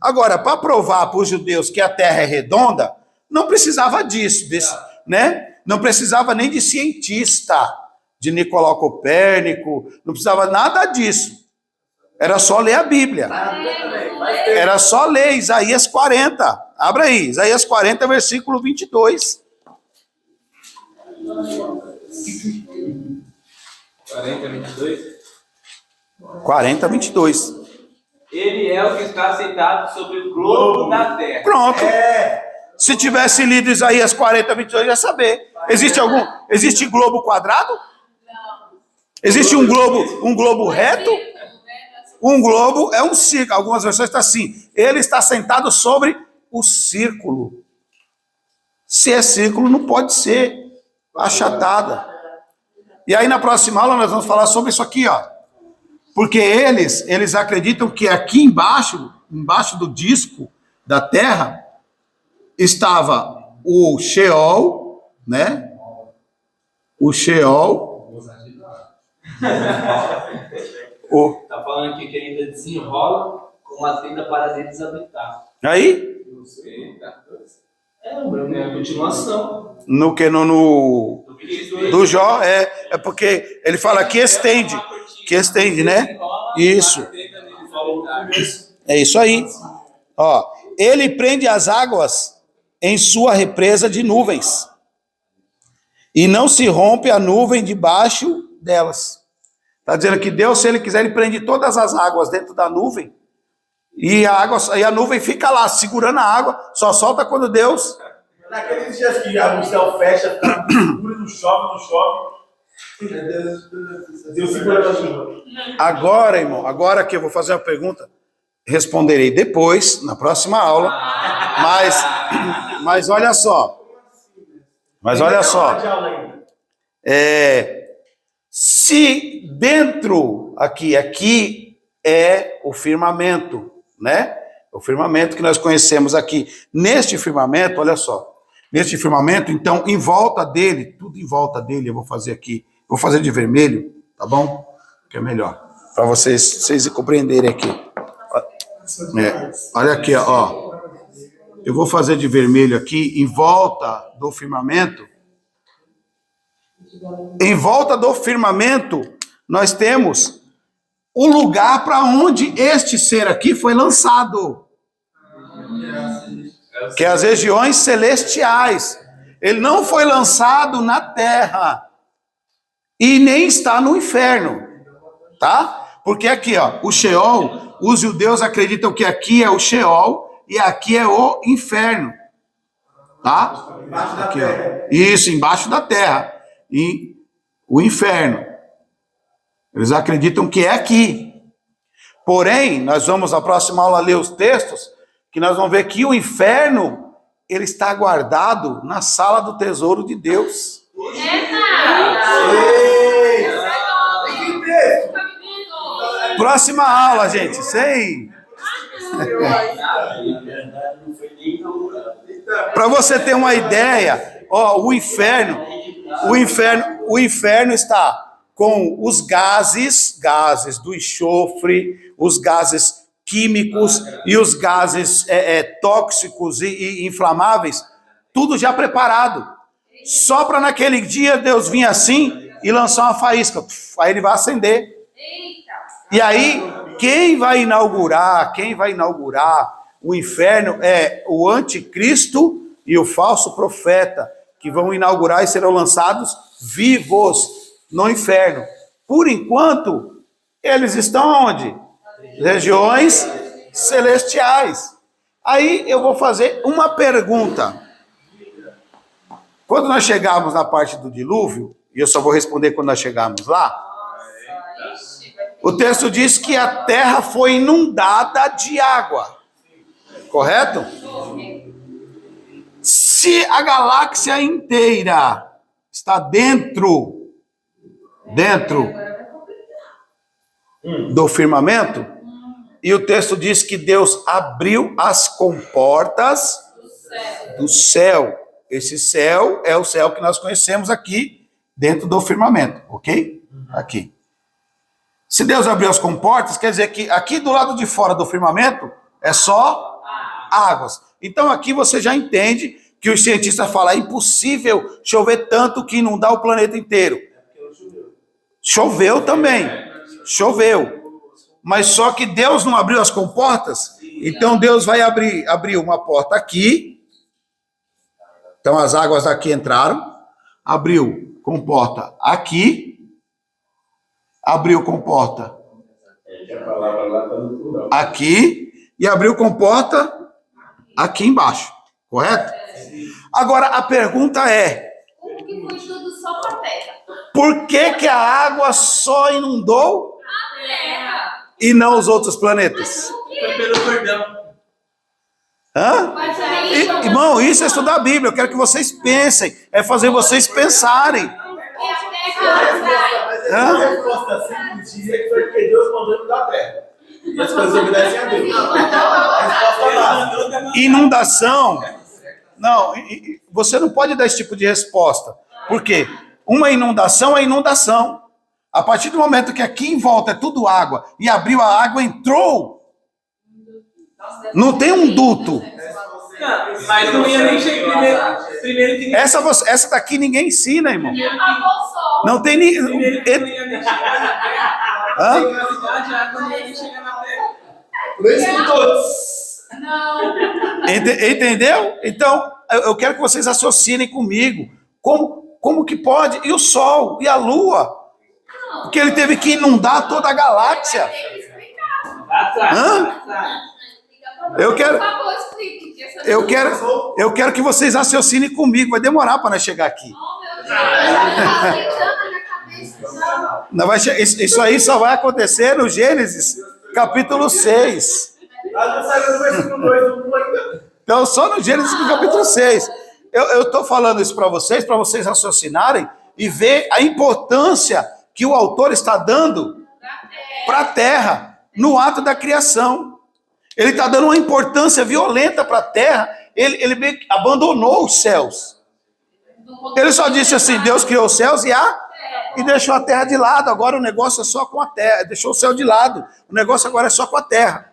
Agora, para provar para os judeus que a terra é redonda, não precisava disso, né? Não precisava nem de cientista, de Nicolau Copérnico, não precisava nada disso. Era só ler a Bíblia. Era só ler Isaías 40. Abra aí, Isaías 40, versículo 22. 40, 22. 40, 22. Ele é o que está sentado sobre o globo da terra. Pronto. Se tivesse lido Isaías 40, 22, ia saber. Existe globo quadrado? Existe um globo reto? Um globo é um círculo. Algumas versões estão assim. Ele está sentado sobre o círculo. Se é círculo, não pode ser achatada. E aí na próxima aula nós vamos falar sobre isso aqui, ó. Porque eles acreditam que aqui embaixo do disco da Terra, estava o Sheol, né? O Sheol. Tá falando aqui que ainda desenrola com uma tenda para deles habitar. Aí? Não sei, tá? É a continuação. No que do Jó, é porque ele fala que estende, né? Isso. É isso aí. Ó, ele prende as águas em sua represa de nuvens, e não se rompe a nuvem debaixo delas. Está dizendo que Deus, se ele quiser, ele prende todas as águas dentro da nuvem, e a nuvem fica lá, segurando a água, só solta quando Deus... Naqueles dias que o céu fecha, fica escuro, não chove. Deus segura a chuva. Agora, irmão, agora que eu vou fazer uma pergunta, responderei depois, na próxima aula, mas olha só. Se dentro, aqui é o firmamento, né? O firmamento que nós conhecemos aqui. Neste firmamento, olha só. Neste firmamento, então, em volta dele, tudo em volta dele, eu vou fazer aqui. Vou fazer de vermelho, tá bom? Que é melhor. Para vocês compreenderem aqui. Olha aqui, ó. Eu vou fazer de vermelho aqui, em volta do firmamento. Em volta do firmamento, nós temos o lugar para onde este ser aqui foi lançado, que é as regiões celestiais. Ele não foi lançado na terra e nem está no inferno, tá? Porque aqui, ó, o Sheol, os judeus acreditam que aqui é o Sheol e aqui é o inferno, tá? Aqui, ó. Isso, embaixo da terra. E o inferno. Eles acreditam que é aqui. Porém, nós vamos na próxima aula ler os textos, que nós vamos ver que o inferno, ele está guardado na sala do tesouro de Deus. Próxima aula, gente. Sem... Para você ter uma ideia, ó, o inferno está com os gases do enxofre, os gases químicos e os gases tóxicos e inflamáveis, tudo já preparado. Só para naquele dia Deus vir assim e lançar uma faísca. Aí ele vai acender. E aí, quem vai inaugurar o inferno é o anticristo e o falso profeta, que vão inaugurar e serão lançados vivos no inferno. Por enquanto, eles estão onde? Regiões celestiais. Aí eu vou fazer uma pergunta. Quando nós chegarmos na parte do dilúvio, e eu só vou responder quando nós chegarmos lá, o texto diz que a terra foi inundada de água. Correto? Se a galáxia inteira está dentro do firmamento, e o texto diz que Deus abriu as comportas do céu. Esse céu é o céu que nós conhecemos aqui dentro do firmamento, ok? Aqui. Se Deus abriu as comportas, quer dizer que aqui do lado de fora do firmamento é só águas. Então aqui você já entende que os cientistas falam, é impossível chover tanto que inundar o planeta inteiro. Choveu também, choveu. Mas só que Deus não abriu as comportas, então Deus vai abrir uma porta aqui. Então as águas daqui entraram, abriu comporta aqui, abriu comporta aqui e abriu comporta aqui embaixo, correto? Agora a pergunta é, O que foi tudo só para a terra? Por que que a água só inundou A terra. e não os outros planetas? Foi pelo Jordão. Hã? Mas aí, Irmão, isso é estudar a Bíblia. Eu quero que vocês pensem. É fazer vocês pensarem. porque a terra atrai. Mas Hã? a resposta simples dizia que foi porque Deus mandou ele da terra. E as coisas obedecem a Deus. A resposta básica. Inundação. Não, você não pode dar esse tipo de resposta. Por quê? Uma inundação é inundação. A partir do momento que aqui em volta é tudo água e abriu a água, entrou. Não tem um duto. Não, mas não ia nem chegar primeiro que Essa daqui ninguém ensina, irmão. Apagou o sol. Não tem nem. primeiro que não ia nem chegar na terra. Hã? Chegou na cidade, a água não ia nem chegar na terra. Por isso que todos. Não. Entendeu? Então, eu quero que vocês raciocinem comigo. Como que pode? E o Sol? E a Lua? Porque ele teve que inundar toda a galáxia. Tem que explicar. Hã? Eu quero- Por favor, explique. que essa Eu quero que vocês raciocinem comigo. Vai demorar para nós chegar aqui. Oh, meu Deus. Tá gritando na minha cabeça. Não vai isso aí só vai acontecer no Gênesis, capítulo 6. Ela não saiu do versículo 2 do 1 ainda. Então, só no Gênesis, no capítulo 6. Eu estou falando isso para vocês raciocinarem e ver a importância que o autor está dando para a terra no ato da criação. Ele está dando uma importância violenta para a terra. Ele meio que abandonou os céus. Ele só disse assim: Deus criou os céus e deixou a terra de lado. Agora o negócio é só com a terra. Deixou o céu de lado. O negócio agora é só com a terra.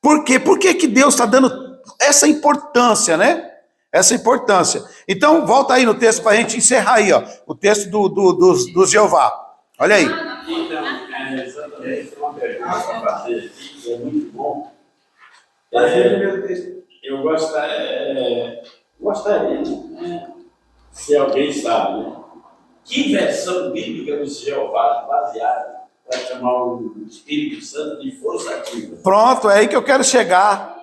Por quê? Por que que Deus está dando essa importância, né? Essa importância. Então, volta aí no texto para a gente encerrar aí, ó. O texto do Jeová. Olha aí. Então, exatamente, uma pergunta para fazer aqui, que é muito bom. Eu gostaria, se alguém sabe, né? Que versão bíblica do Jeová baseada para chamar o Espírito Santo de força ativa? Pronto, é aí que eu quero chegar.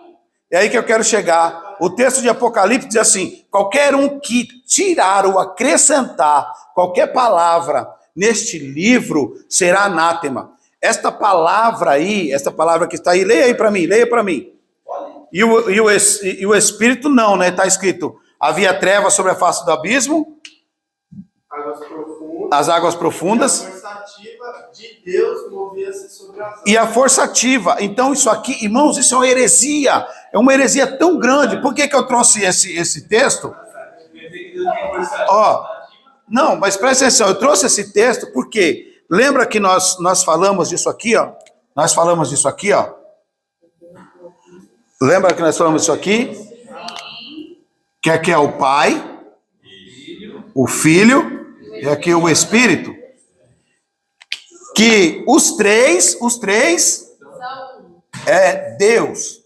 É aí que eu quero chegar. O texto de Apocalipse diz assim: qualquer um que tirar ou acrescentar qualquer palavra neste livro será anátema. Esta palavra aí, esta palavra que está aí, leia aí para mim, leia para mim. E o Espírito não, né? Está escrito: havia trevas sobre a face do abismo, Águas profundas. as águas profundas. A força ativa de Deus movia-se sobre as águas. E a força ativa. Então, isso aqui, irmãos, isso é uma heresia. É uma heresia tão grande. Por que que eu trouxe esse texto? Ó, não, mas presta atenção. Eu trouxe esse texto porque lembra que nós falamos disso aqui, ó? Nós falamos disso aqui, ó. Lembra que nós falamos disso aqui? Que aqui é o Pai, o Filho e aqui o Espírito. Que os três é Deus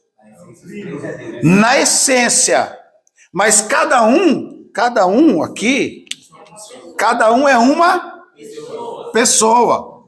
na essência, mas cada um aqui, cada um é uma pessoa.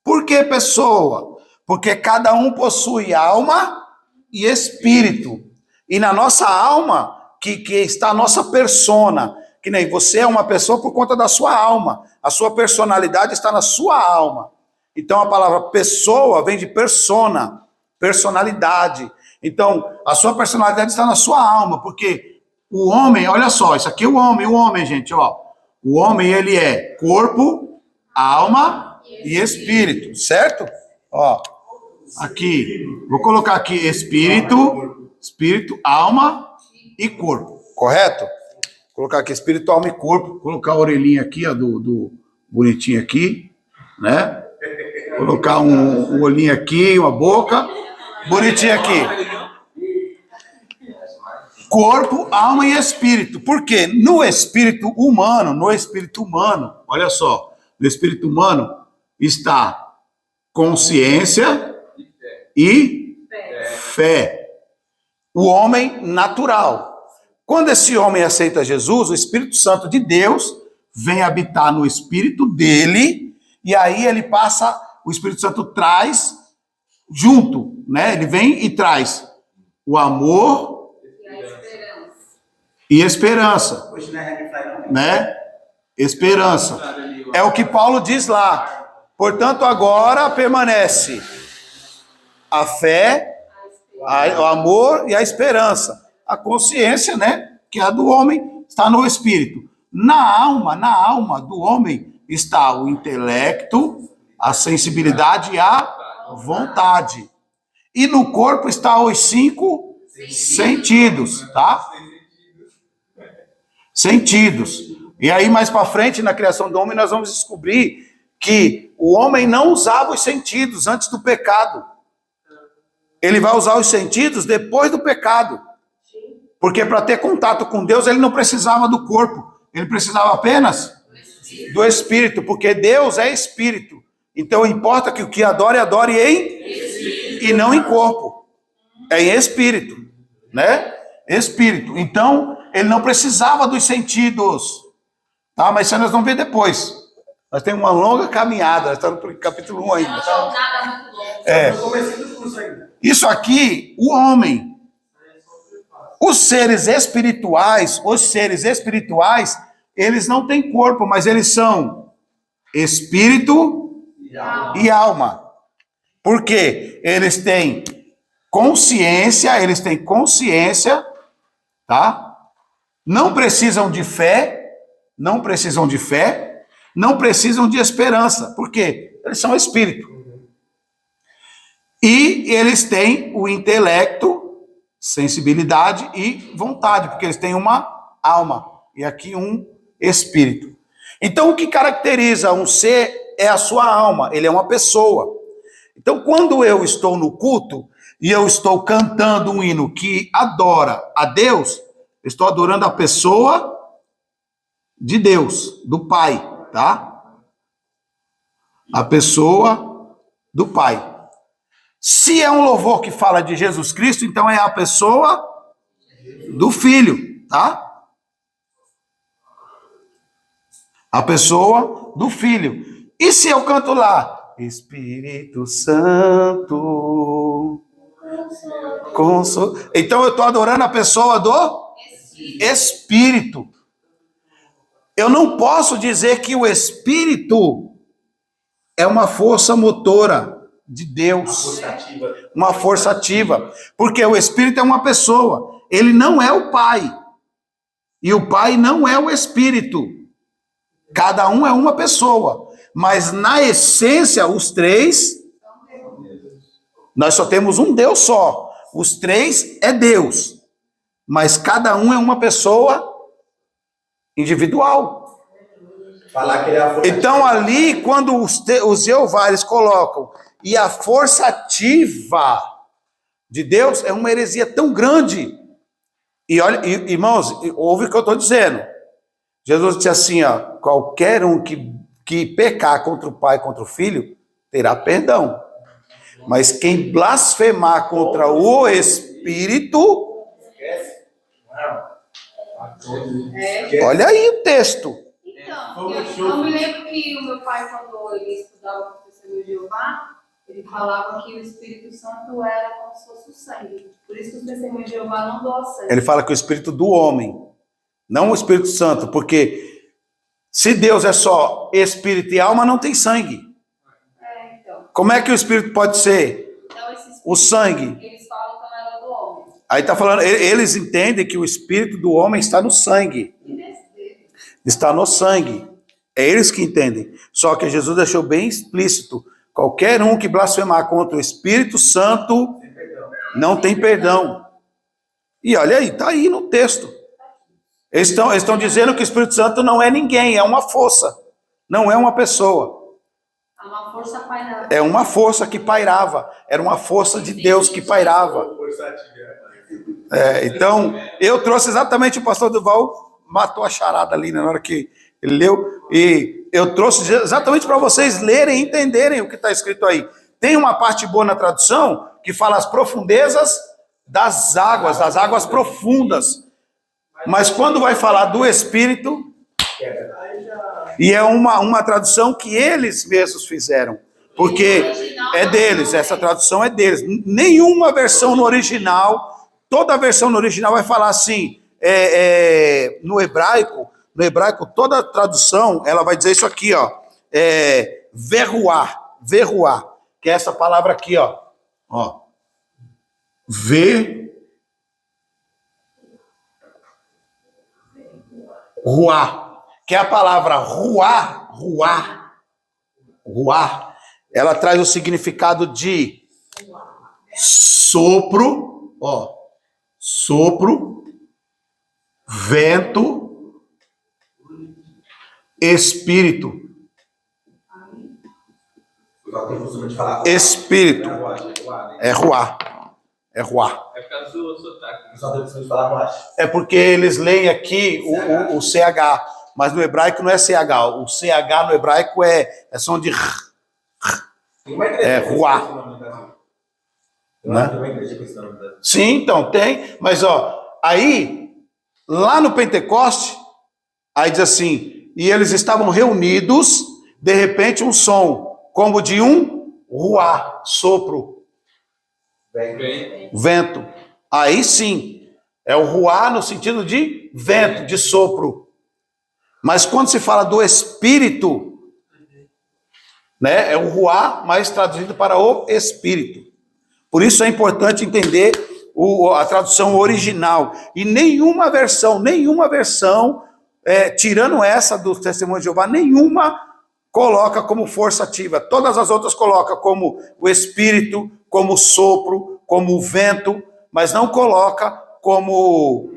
Por que pessoa? Porque cada um possui alma e espírito. E na nossa alma que está a nossa persona, que nem você é uma pessoa por conta da sua alma. A sua personalidade está na sua alma. Então a palavra pessoa vem de persona, personalidade. Então a sua personalidade está na sua alma, porque o homem, olha só, isso aqui é o homem, gente, ó. O homem, ele é corpo, alma e espírito, certo? Ó, aqui, vou colocar aqui espírito, alma e corpo, correto? Vou colocar aqui espírito, alma e corpo, colocar a orelhinha aqui, ó, do bonitinho aqui, né? Colocar um olhinho aqui, uma boca, bonitinho aqui. Corpo, alma e espírito. Por quê? No espírito humano, olha só, no espírito humano está consciência e fé. O homem natural. Quando esse homem aceita Jesus, o Espírito Santo de Deus vem habitar no espírito dele, e aí ele passa, o Espírito Santo traz junto, né? Ele vem e traz o amor, e esperança, Hoje não é Happy Fly, não. né? Esperança. É o que Paulo diz lá. Portanto, agora permanece a fé, o amor e a esperança. A consciência, né? Que é a do homem, está no espírito. Na alma do homem está o intelecto, a sensibilidade e a vontade. E no corpo está os 5 sentidos, tá? Sentidos. E aí, mais para frente, na criação do homem, nós vamos descobrir que o homem não usava os sentidos antes do pecado. Ele vai usar os sentidos depois do pecado. Porque para ter contato com Deus, ele não precisava do corpo. Ele precisava apenas do espírito, porque Deus é espírito. Então importa que o que adore em e não em corpo. É em espírito, né? Espírito. Então, ele não precisava dos sentidos. Tá? Mas isso nós vamos ver depois. Nós temos uma longa caminhada, nós estamos no capítulo 1 ainda. É uma jornada muito longa. É. Eu comecei do curso ainda. Isso aqui, o homem. Os seres espirituais, eles não têm corpo, mas eles são espírito e alma. Por quê? Eles têm consciência, tá? Não precisam de fé, não precisam de esperança. Por quê? Eles são espírito. E eles têm o intelecto, sensibilidade e vontade, porque eles têm uma alma e aqui um espírito. Então, o que caracteriza um ser é a sua alma, ele é uma pessoa. Então, quando eu estou no culto e eu estou cantando um hino que adora a Deus, eu estou adorando a pessoa de Deus, do Pai, tá? A pessoa do Pai. Se é um louvor que fala de Jesus Cristo, então é a pessoa do Filho, tá? A pessoa do Filho. E se eu canto lá, Espírito Santo, então eu estou adorando a pessoa do Espírito. Eu não posso dizer que o Espírito é uma força motora de Deus, uma força ativa, porque o Espírito é uma pessoa, ele não é o Pai, e o Pai não é o Espírito, cada um é uma pessoa, mas na essência, os três, nós só temos um Deus só, os três é Deus, mas cada um é uma pessoa individual. Falar que ele é a força Então ali, quando os Jeová eles colocam e a força ativa de Deus é uma heresia tão grande. E olha, irmãos, ouve o que eu estou dizendo. Jesus disse assim, ó, qualquer um que pecar contra o Pai, contra o Filho, terá perdão. Mas quem blasfemar contra o Espírito, olha aí o texto. Então, eu me lembro que o meu pai, quando ele estudava com o Testemunho de Jeová, ele falava que o Espírito Santo era como se fosse o sangue. Por isso que o Testemunho de Jeová não doa sangue. Ele fala que o Espírito do homem, não o Espírito Santo, porque se Deus é só Espírito e alma, não tem sangue. Então. Como é que o Espírito pode ser? Então, esse Espírito, O sangue. eles falam que não era do homem. Aí está falando, eles entendem que o Espírito do homem está no sangue. Está no sangue. É eles que entendem. Só que Jesus deixou bem explícito. Qualquer um que blasfemar contra o Espírito Santo não tem perdão. E olha aí, está aí no texto. Eles estão dizendo que o Espírito Santo não é ninguém, é uma força. Não é uma pessoa. É uma força pairava. É uma força que pairava. Era uma força de Deus que pairava. Então, eu trouxe exatamente o pastor Duval matou a charada ali na hora que ele leu, e eu trouxe exatamente para vocês lerem e entenderem o que está escrito aí. Tem uma parte boa na tradução que fala as profundezas das águas profundas. Mas quando vai falar do Espírito, e é uma tradução que eles mesmos fizeram, porque é deles, essa tradução é deles. Nenhuma versão no original, toda a versão no original vai falar assim, no hebraico, toda tradução, ela vai dizer isso aqui, ó. Verruá, que é essa palavra aqui, ó. Ruá, que é a palavra ruá, ela traz o significado de sopro, vento, espírito. Espírito. É ruá. É por causa do sotaque. É porque eles leem aqui o CH, mas no hebraico não é CH. O CH no hebraico é som de ruá. Né? Sim, então tem, mas aí lá no Pentecoste, aí diz assim, e eles estavam reunidos, de repente um som como de um ruá, sopro, vento. Aí sim, é o ruá no sentido de vento, de sopro. Mas quando se fala do Espírito, né, é o ruá, mas traduzido para o Espírito. Por isso é importante entender a tradução original. E nenhuma versão, tirando essa do Testemunho de Jeová, nenhuma coloca como força ativa. Todas as outras colocam como o Espírito, como o sopro, como o vento, mas não coloca como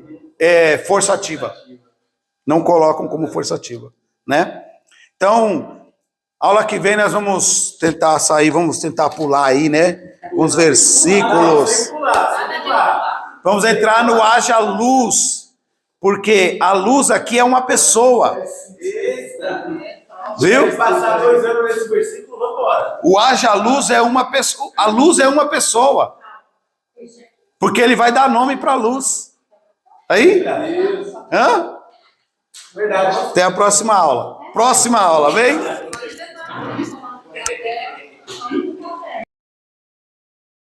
força ativa. Não colocam como força ativa, né? Então, aula que vem nós vamos tentar pular aí, né? Uns versículos. Vamos entrar no haja luz, porque a luz aqui é uma pessoa. Viu? Passar 2 anos nesse versículo, vamos embora. O haja luz é uma pessoa. A luz é uma pessoa. Porque ele vai dar nome para a luz. Aí? Verdade. Até a próxima aula. Vem?